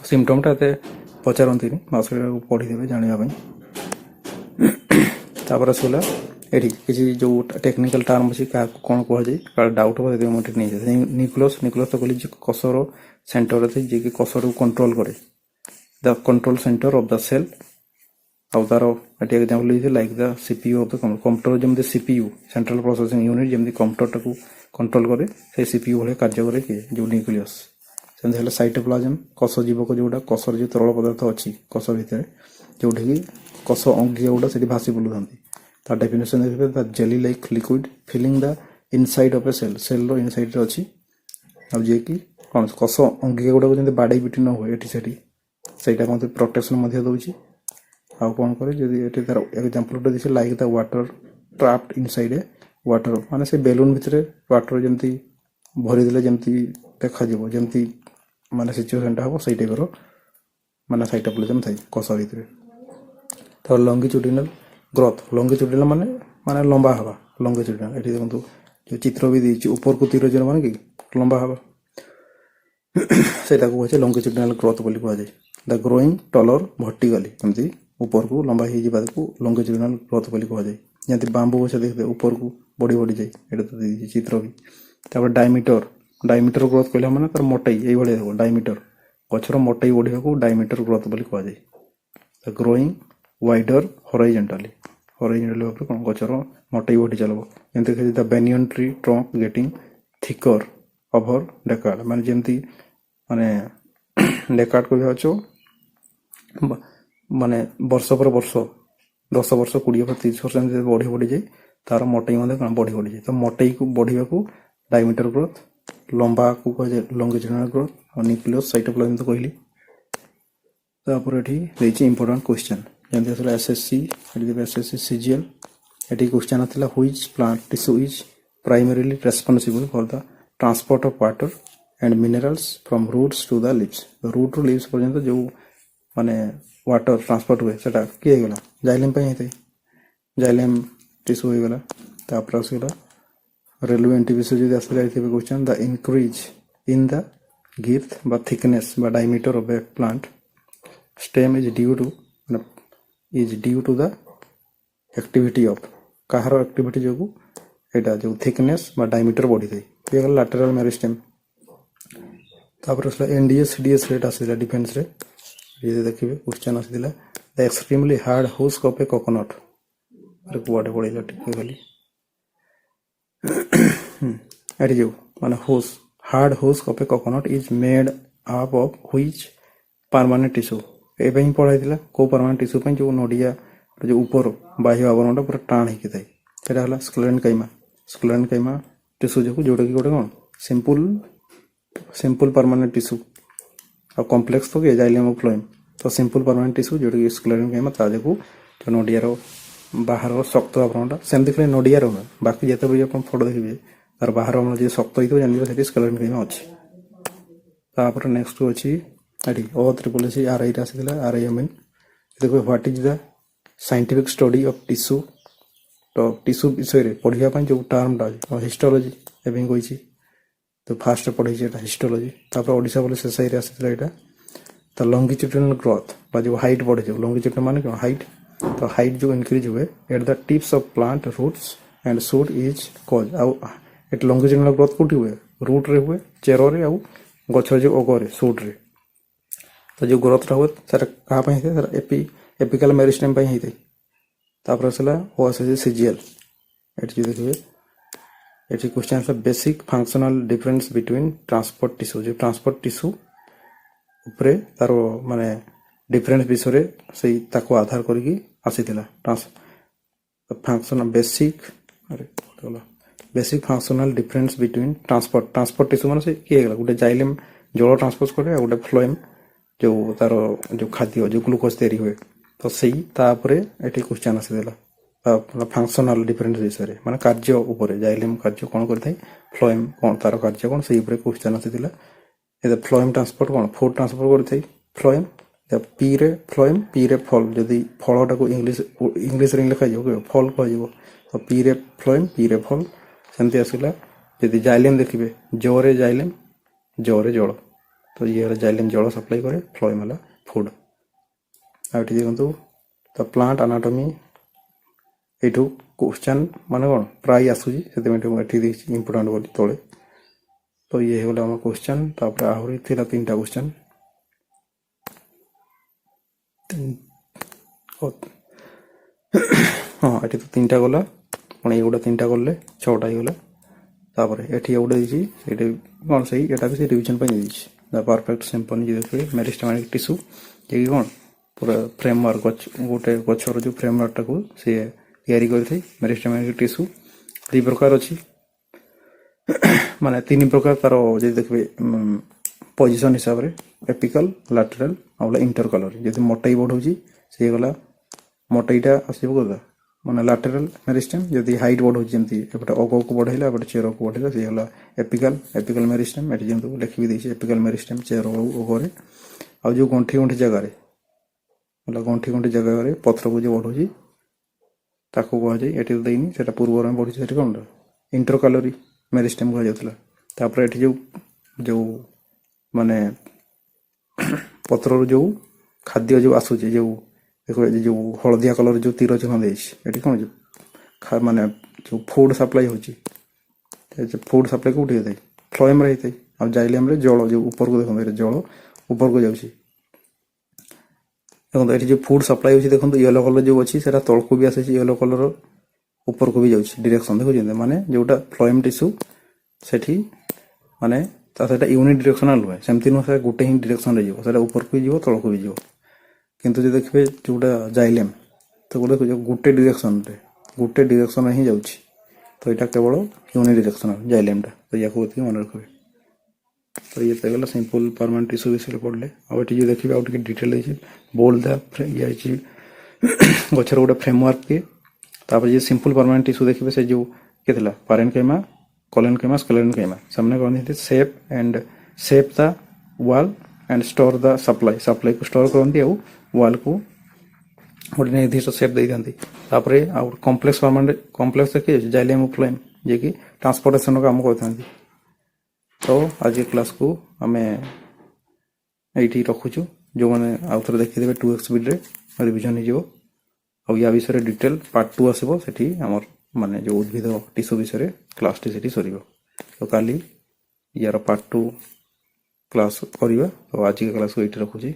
ସିମ୍ପଟମ୍ଟା ଏତେ ପଚାରନ୍ତିନି, ବାସ୍ ଏଟାକୁ ପଢ଼ିଦେବେ ଜାଣିବା ପାଇଁ। ତାପରେ ଆସିଲା ଏଠି କିଛି ଯେଉଁ ଟେକ୍ନିକାଲ ଟର୍ମ ଅଛି, କାହାକୁ କ'ଣ କୁହାଯାଏ, କାଳେ ଡାଉଟ୍ ହେବ, ସେଥିପାଇଁ ମୁଁ ଏଠି ନେଇଯାଏ। ନ୍ୟୁକ୍ଲିୟସ୍ ତ କହିଲି ଯେ କୋଷର ସେଣ୍ଟର ଥାଏ, ଯିଏକି କୋଷକୁ କଣ୍ଟ୍ରୋଲ କରେ, the control centre of the cell. ଆଉ ତାର ଏଠି ଏକ୍ଜାମ୍ପଲ ଦେଇଛି like the CPU of the computer, ଯେମିତି ସିପିୟୁ ସେଣ୍ଟ୍ରାଲ ପ୍ରୋସେସିଂ ୟୁନିଟ୍ ଯେମିତି କମ୍ପ୍ୟୁଟରଟାକୁ କଣ୍ଟ୍ରୋଲ କରେ, ସେଇ ସିପିୟୁ ଭଳିଆ କାର୍ଯ୍ୟ କରେ କିଏ, ଯେଉଁ ନ୍ୟୁକ୍ଲିୟସ୍। ସେମିତି ହେଲେ ସାଇଟୋପ୍ଲାଜମ, କୋଷ ଜୀବକ, ଯେଉଁଟା କୋଷର ଯେଉଁ ତରଳ ପଦାର୍ଥ ଅଛି କୋଷ ଭିତରେ, ଯେଉଁଠିକି କୋଷ ଅଙ୍ଗୀୟ ଗୁଡ଼ା ସେଠି ଭାସି ବୁଲୁଥାନ୍ତି। ତା ଡେଫିନେସନ୍ ଦେଖିବେ, the jelly like liquid filling the inside of a cell, ସେଲ୍ର ଇନସାଇଡ୍ରେ ଅଛି। ଆଉ ଯିଏକି କ'ଣ କୋଷ ଅଙ୍ଗୀୟ ଗୁଡ଼ାକୁ ଯେମିତି ବାଡ଼େଇ ପିଟି ନ ହୁଏ ଏଠି ସେଠି, ସେଇଟା ମଧ୍ୟ ପ୍ରୋଟେକ୍ସନ୍ ମଧ୍ୟ ଦେଉଛି। ଆଉ କ'ଣ କରେ, ଯଦି ଏଠି ତାର ଏକ୍ଜାମ୍ପଲଟା ଦେଇଛି like the water trapped inside a water, ମାନେ ସେ ବେଲୁନ୍ ଭିତରେ ୱାଟର ଯେମିତି ଭରିଦେଲେ ଯେମିତି ଦେଖାଯିବ, ଯେମିତି ମାନେ ସିଚୁଏସନ୍ଟା ହେବ, ସେଇ ଟାଇପ୍ର ମାନେ ସାଇଟୋପ୍ଲାଜମ ଥାଏ କୋଷ ଭିତରେ। ତ ଲଙ୍ଗିଚୁଡିନାଲ ଗ୍ରୋଥ, ଲଙ୍ଗିଚୁଡିନାଲ ମାନେ ଲମ୍ବା ହେବା, ଲଙ୍ଗିଚୁଡିନାଲ। ଏଠି ଦେଖନ୍ତୁ ଯେଉଁ ଚିତ୍ର ବି ଦେଇଛି, ଉପରକୁ ତୀର ଯିବ ମାନେ କି ଲମ୍ବା ହେବା, ସେଇଟାକୁ କୁହାଯାଏ ଲଙ୍ଗିଚୁଡିନାଲ ଗ୍ରୋଥ ବୋଲି କୁହାଯାଏ। ଦ ଗ୍ରୋଇଂ ଟଲର ଭର୍ଟିକାଲି, ଏମିତି ଉପରକୁ ଲମ୍ବା ହେଇଯିବାକୁ ଲଙ୍ଗିଚୁଡିନାଲ ଗ୍ରୋଥ ବୋଲି କୁହାଯାଏ। ଯେମିତି ବାମ୍ବୁ ଗଛ ଦେଖିବେ ଉପରକୁ ବଢ଼ି ବଢ଼ିଯାଏ, ଏଇଟା ତ ଦେଇଛି ଚିତ୍ର ବି। ତାପରେ ଡାଇମିଟର ଗ୍ରୋଥ କହିଲା ମାନେ ତାର ମୋଟାଇ ଏଇଭଳିଆ ହେବ। ଡାଇମିଟର, ଗଛର ମୋଟାଇ ବଢ଼ିବାକୁ ଡାଇମିଟର ଗ୍ରୋଥ ବୋଲି କୁହାଯାଏ। ଦ ଗ୍ରୋଇଂ ୱାଇଡର ହରାଇଜେଣ୍ଟାଲି ଭାବରେ କ'ଣ ଗଛର ମୋଟାଇ ବଢ଼ି ଚାଲିବ। ଯେମିତି ଦେଖାଯାଏ the banyan tree trunk getting thicker over decades, ମାନେ ଯେମିତି ମାନେ ଡେକାର୍ଡ କହିବା ଅଛି ମାନେ ବର୍ଷ ପରେ ବର୍ଷ, 10 ବର୍ଷ, 20 ବର୍ଷ, 30 ବର୍ଷ ଏମିତି ବଢ଼ି ବଢ଼ିଯାଏ, ତାର ମୋଟାଇ ମଧ୍ୟ କ'ଣ ବଢ଼ି ବଢ଼ିଯାଏ। ତ ମୋଟାଇକୁ ବଢ଼ିବାକୁ ଡାଇମିଟର ଗ୍ରୋଥ, ଲମ୍ବାକୁ କୁହାଯାଏ ଲଙ୍ଗିଚୁଡିନାଲ ଗ୍ରୋଥ, ଆଉ ନ୍ୟୁକ୍ଲିୟସ୍ ସାଇଟୋପ୍ଲାଜମ ତ କହିଲି। ତାପରେ ଏଠି ଦେଇଛି ଇମ୍ପୋର୍ଟାଣ୍ଟ କ୍ୱେଶ୍ଚନ୍, ଯେମିତି ଆସିଲା SSC, ଏଠି ଦେବେ SSC CGL। ଏଠି କ୍ୱେଶ୍ଚନ୍ ଆସିଥିଲା which plant tissue is primarily responsible for the transport of water and minerals from roots to the leaves. ରୁଟ୍ରୁ ଲିଭ୍ସ ପର୍ଯ୍ୟନ୍ତ ଯେଉଁ ମାନେ ୱାଟର ଟ୍ରାନ୍ସପୋର୍ଟ ହୁଏ, ସେଟା କିଏ ହେଇଗଲା, ଜାଇଲେମ୍ ପାଇଁ ହେଇଥାଏ, ଜାଇଲେମ୍ ଟିସ୍ୟୁ ହେଇଗଲା। ତାପରେ ଆସିଗଲା ରେଲୱେ ଏନ୍ଟିପିସି ଯଦି ଆସିଲା, ଏଥିରେ question the increase in the girth ବା ଥିକନେସ୍ ବା diameter of a plant stem is due to the activity of, କାହାର ଆକ୍ଟିଭିଟି ଯୋଗୁଁ ଏଇଟା ଯେଉଁ ଥିକନେସ୍ ବା ଡାଇମିଟର ବଢ଼ିଥାଏ, ଇଏ ଗଲା ଲାଟେରାଲ ମେରିଷ୍ଟେମ୍। ତାପରେ ଆସିଲା NDS CDS ରେଟ୍ ଆସିଥିଲା ଡିଫେନ୍ସରେ, ଯଦି ଦେଖିବେ କ୍ୱେଶ୍ଚନ୍ ଆସିଥିଲା the extremely hard husk of a coconut, କୁଆଡ଼େ ପଳେଇଲା ଟିକେ ଖାଲି, ଏଠି ଯେଉଁ ମାନେ hard husk of a coconut is made up of which permanent tissue. ଏବେ ହିଁ ପଢ଼ାଇଥିଲା କେଉଁ ପରମାନେଣ୍ଟ ଟିସ୍ୟୁ ପାଇଁ, ଯେଉଁ ନଡ଼ିଆ ଯେଉଁ ଉପର ବାହ୍ୟ ଆବରଣଟା ପୁରା ଟାଣ ହେଇକି ଥାଏ, ସେଇଟା ହେଲା ସ୍କ୍ଲେରେନକାଇମା ଟିସ୍ୟୁ ଯୋଗୁଁ, ଯେଉଁଟାକି ଗୋଟେ କ'ଣ ସିମ୍ପଲ୍ ପରମାନେଣ୍ଟ ଟିସ୍ୟୁ, ଆଉ କମ୍ପ୍ଲେକ୍ସ ତ କିଏ ଜାଇଲେମ୍ ଅଫ୍ ଫ୍ଲୋଏମ୍। ତ ସିମ୍ପଲ୍ ପରମାନେଣ୍ଟ ଟିସ୍ୟୁ ଯେଉଁଟାକି ସ୍କ୍ଲେରେନକାଇମା, ତା ଯୋଗୁଁ ଯେଉଁ ନଡ଼ିଆର ବାହାରର ଶକ୍ତ ଆବରଣଟା, ସେମିତି ଖାଲି ନଡ଼ିଆର ନୁହେଁ, ବାକି ଯେତେବେଳେ ଆପଣ ଫଟୋ ଦେଖିବେ ତାର ବାହାର ଆବରଣ ଯଦି ଶକ୍ତ ହେଇଥିବ, ଜାଣିବେ ସେଠି ସ୍କ୍ଲେରେନକାଇମା ଅଛି। ତାପରେ ନେକ୍ସଟ ଅଛି ଏଠି O3 RIରେ ଆସିଥିଲା, RIMN। ଦେଖିବେ what is the scientific study of tissue. ତ ଟିସ୍ୟୁ ବିଷୟରେ ପଢ଼ିବା ପାଇଁ ଯେଉଁ ଟର୍ମଟା ଅଛି, ହିଷ୍ଟୋଲୋଜି ଏବେ ହିଁ କହିଛି, ତ ଫାର୍ଷ୍ଟ ପଢ଼େଇଛି ଏଇଟା ହିଷ୍ଟୋଲୋଜି। ତାପରେ ଓଡ଼ିଶା ବୋଲି ଶେଷରେ ଆସିଥିଲା ଏଇଟା ତ ଲଙ୍ଗିଚୁଡିନାଲ ଗ୍ରୋଥ ବା ଯେଉଁ ହାଇଟ୍ ବଢ଼ିଯିବ, ଲଙ୍ଗିଚୁଡିନାଲ ମାନେ କ'ଣ ହାଇଟ୍, ତ ହାଇଟ୍ ଯେଉଁ ଇନକ୍ରିଜ୍ ହୁଏ at the tips of plant roots and shoot is cause. ଆଉ ଏଠି ଲଙ୍ଗିଚୁଡିନାଲ ଗ୍ରୋଥ କେଉଁଠି ହୁଏ, ରୁଟ୍ରେ ହୁଏ, ଚେରରେ, ଆଉ ଗଛର ଯେଉଁ ଅଗରେ ସୁଟ୍ରେ। ତ ଯେଉଁ ଗ୍ରୋଥଟା ହୁଏ ସେଟା କାହା ପାଇଁ ହେଇଥାଏ, ସେଟା ଏପିକାଲ ମେରିଷ୍ଟେମ୍ ପାଇଁ ହେଇଥାଏ। ତାପରେ ଆସିଲା OSSC CGL। ଏଠି ଯଦି ଦେଖିବେ ଏଠି କ୍ୱେଶ୍ଚନ୍ ଆସିଲା basic functional difference between transport tissue, ଯେଉଁ ଟ୍ରାନ୍ସପୋର୍ଟ ଟିସ୍ୟୁ ଉପରେ ତାର ମାନେ ଡିଫରେନ୍ସ ବିଷୟରେ ସେଇ ତାକୁ ଆଧାର କରିକି ଆସିଥିଲା। Basic functional difference between transport tissue ମାନେ ସେ କିଏ ହେଇଗଲା, ଗୋଟେ ଜାଇଲେମ୍ ଜଳ ଟ୍ରାନ୍ସପୋର୍ଟ କରେ, ଆଉ ଗୋଟେ ଫ୍ଲୋଏମ୍ ଯେଉଁ ତାର ଯେଉଁ ଖାଦ୍ୟ ଯେଉଁ ଗ୍ଲୁକୋଜ ତିଆରି ହୁଏ, ତ ସେଇ ତାପରେ ଏଠି କ୍ୱେଶ୍ଚନ୍ ଆସିଥିଲା। ଫଙ୍କସନାଲ ଡିଫରେନ୍ସ ବିଷୟରେ ମାନେ କାର୍ଯ୍ୟ ଉପରେ ଜାଇଲେମ୍ କାର୍ଯ୍ୟ କ'ଣ କରିଥାଏ, ଫ୍ଲୋଏମ୍ କ'ଣ ତାର କାର୍ଯ୍ୟ କ'ଣ ସେଇ ଉପରେ କ୍ୱେଶ୍ଚନ୍ ଆସିଥିଲା। ଏବେ ଫ୍ଲୋଏମ୍ ଟ୍ରାନ୍ସପୋର୍ଟ କ'ଣ ଫୁଡ୍ ଟ୍ରାନ୍ସପୋର୍ଟ କରିଥାଏ ଫ୍ଲୋଏମ୍। ପିରେ ଫ୍ଲୋଏମ୍, ପିରେ ଫଲ୍, ଯଦି ଫଳଟାକୁ ଇଂଲିଶରେ ଲେଖାଯିବ ଫଲ୍ କୁହାଯିବ, ତ ପିରେ ଫ୍ଲୋଏମ୍, ପିରେ ଫଲ୍ ସେମିତି ଆସିଲା। ଯଦି ଜାଇଲେମ୍ ଦେଖିବେ ଜରେ ଜାଇଲେମ୍, ଜରେ ଜଳ, ତ ଇଏ ହେଲା ଜାଇଲେମ୍ ଜଳ ସପ୍ଲାଇ କରେ, ଫ୍ଲୋଏମ୍ ହେଲା ଫୁଡ୍। ଆଉ ଏଠି ଦେଖନ୍ତୁ ତ ପ୍ଲାଣ୍ଟ ଆନାଟମି, ଏଇଠୁ କ୍ୱେଶ୍ଚନ୍ ମାନେ କ'ଣ ପ୍ରାୟ ଆସୁଛି, ସେଥିପାଇଁ ମୁଁ ଏଠି ଦେଇଛି ଇମ୍ପୋର୍ଟାଣ୍ଟ ବୋଲି ତଳେ। ତ ଇଏ ହେଇଗଲା ଆମ କ୍ୱେଶ୍ଚନ୍। ତାପରେ ଆହୁରି ଥିଲା 3ଟା କ୍ୱେଶ୍ଚନ୍। ହଁ ଏଠି ତ 3ଟା ଗଲା, ପୁଣି ଏଗୁଡ଼ା 3ଟା କଲେ 6ଟା ହେଇଗଲା। ତାପରେ ଏଠି ଗୋଟେ ଦେଇଛି, ଏଠି କ'ଣ ସେଇ ଏଟା ବି ସେ ରିଭିଜନ୍ ପାଇଁ ଦେଇଛି। ଦ ପରଫେକ୍ଟ ସିମ୍ପନି ଦେଖିବେ ମେରିଷ୍ଟେମାଟିକ୍ ଟିସ୍ୟୁ, ଯିଏକି କ'ଣ ପୁରା ଫ୍ରେମୱାର୍କ ଗୋଟେ ଗଛର ଯେଉଁ ଫ୍ରେମୱାର୍କଟାକୁ ସିଏ ତିଆରି କରିଥାଏ। ମେରିଷ୍ଟେମାଟିକ୍ ଟିସ୍ୟୁ 2 ପ୍ରକାର ଅଛି, ମାନେ 3 ପ୍ରକାର ତାର ଯଦି ଦେଖିବେ ପୋଜିସନ୍ ହିସାବରେ ଏପିକାଲ, ଲାଟେରାଲ ଆଉ ଇଣ୍ଟରକଲର। ଯଦି ମୋଟେଇ ବଢ଼ଉଛି ସେ ହେଇଗଲା ମୋଟେଇଟା ଆସିବ କଥା ମାନେ ଲାଟେରାଲ ମେରିଷ୍ଟେମ୍। ଯଦି ହାଇଟ୍ ବଢ଼ଉଛି ଯେମିତି ଏପଟେ ଅଗକୁ ବଢ଼େଇଲା ଏପଟେ ଚେରକୁ ବଢ଼େଇଲା ସେ ହେଇଗଲା ଏପିକାଲ ମେରିଷ୍ଟେମ୍। ଏଠି ଯେମିତି ଲେଖିବି ଦେଇଛି ଏପିକାଲ ମେରିଷ୍ଟେମ୍ ଚେର ଅଗରେ। ଆଉ ଯେଉଁ ଗଣ୍ଠି ଜାଗାରେ ହେଲା ଗଣ୍ଠି ଜାଗାରେ ପତ୍ରକୁ ଯେଉଁ ବଢ଼ଉଛି ତାକୁ କୁହାଯାଏ, ଏଠି ତ ଦେଇନି ସେଟା ପୂର୍ବରୁ ଆମେ ବଢ଼ିଛି, ସେଠି କ'ଣଟା ଇଣ୍ଟରକାଲରୀ ମେରିଷ୍ଟେମ୍ କୁହାଯାଉଥିଲା। ତାପରେ ଏଠି ଯେଉଁ ମାନେ ପତ୍ରରୁ ଯେଉଁ ଖାଦ୍ୟ ଯେଉଁ ଆସୁଛି, ଯେଉଁ ହଳଦିଆ କଲର ଯେଉଁ ତୀର ଚିହ୍ନ ଦେଇଛି, ଏଠି କ'ଣ ମାନେ ଯେଉଁ ଫୁଡ୍ ସପ୍ଲାଇ ହେଉଛି, ଫୁଡ୍ ସପ୍ଲାଇ କେଉଁଠି ହେଇଥାଏ ଫ୍ଲୋଏମ୍ରେ ହେଇଥାଏ। ଆଉ ଜାଇଲେମ୍ରେ ଜଳ ଯେଉଁ ଉପରକୁ ଦେଖନ୍ତୁ, ଏଠି ଜଳ ଉପରକୁ ଯାଉଛି। ଦେଖନ୍ତୁ ଏଠି ଯେଉଁ ଫୁଡ୍ ସପ୍ଲାଇ ହେଉଛି ଦେଖନ୍ତୁ ୟେଲୋ କଲର ଯେଉଁ ଅଛି ସେଟା ତଳକୁ ବି ଆସିଛି, ୟେଲୋ କଲର ଉପରକୁ ବି ଯାଉଛି ଡିରେକ୍ସନ୍ ଦେଖୁଛନ୍ତି। ମାନେ ଯେଉଁଟା ଫ୍ଲୋଏମ୍ ଟିସ୍ୟୁ ସେଠି ମାନେ ସେଟା ୟୁନିଟ୍ ଡିରେକ୍ସନାଲ ନୁହେଁ, ସେମିତି ନୁହେଁ ସେଟା ଗୋଟେ ହିଁ ଡିରେକ୍ସନରେ ଯିବ, ସେଟା ଉପରକୁ ବି ଯିବ ତଳକୁ ବି ଯିବ। କିନ୍ତୁ ଯଦି ଦେଖିବେ ଯେଉଁଟା ଜାଇଲେମ୍ ତ ଗୋଟେ ଡିରେକ୍ସନରେ ହିଁ ଯାଉଛି, ତ ଏଇଟା କେବଳ ୟୁନିଟ୍ ଡିରେକ୍ସନାଲ ଜାଇଲେମ୍ଟା। ତ ୟାକୁ ଏତିକି ମନେ ରଖିବେ। ତ ଇଏ ତ ଗଲା ସିମ୍ପଲ ପରମାନେଣ୍ଟ ଟିସ୍ୟୁ ବିଷୟରେ ପଢ଼ିଲେ। ଆଉ ଏଠି ଯେଉଁ ଦେଖିବେ ଆଉ ଟିକେ ଡିଟେଲ୍ ହେଇଛି ବୋଲ୍ଡ ଇଏ ହେଇଛି ଗଛର ଗୋଟେ ଫ୍ରେମୱାର୍କ କିଏ। ତାପରେ ଯେ ସିମ୍ପଲ ପରମାନେଣ୍ଟ ଟିସ୍ୟୁ ଦେଖିବେ ସେ ଯେଉଁ କିଏ ଥିଲା ପାରେନକେମା, କୋଲେନକେମା, ସ୍କ୍ଲେରେନକେମା, ସେମାନେ କରନ୍ତି shape the wall and store the ସପ୍ଲାଇକୁ ଷ୍ଟୋର କରନ୍ତି ଆଉ ୱାଲ୍କୁ ଗୋଟେ ନିର୍ଦ୍ଦିଷ୍ଟ ସେପ୍ ଦେଇଥାନ୍ତି। ତାପରେ ଆଉ କମ୍ପ୍ଲେକ୍ସ ଦେଖିବେ ଜାଇଲେମ୍ ଓ ଫ୍ଲୋଏମ୍, ଯିଏକି ଟ୍ରାନ୍ସପୋର୍ଟେସନର କାମ କରିଥାନ୍ତି। ତ ଆଜି କ୍ଲାସ୍କୁ ଆମେ ଏଇଠି ରଖୁଛୁ। ଯେଉଁମାନେ ଆଉ ଥରେ ଦେଖିଦେବେ 2x ସ୍ପିଡ଼୍ରେ ରିଭିଜନ୍ ହେଇଯିବ। ଆଉ ୟା ବିଷୟରେ ଡିଟେଲ୍ ପାର୍ଟ 2 ଆସିବ, ସେଠି ଆମର ମାନେ ଯେଉଁ ଉଦ୍ଭିଦ ଟିସ୍ୟୁ ବିଷୟରେ କ୍ଲାସ୍ଟି ସେଠି ସରିବ। ତ କାଲି ୟାର ପାର୍ଟ 2 କ୍ଲାସ୍ କରିବା। ତ ଆଜିକା କ୍ଲାସ୍କୁ ଏଇଠି ରଖୁଛି।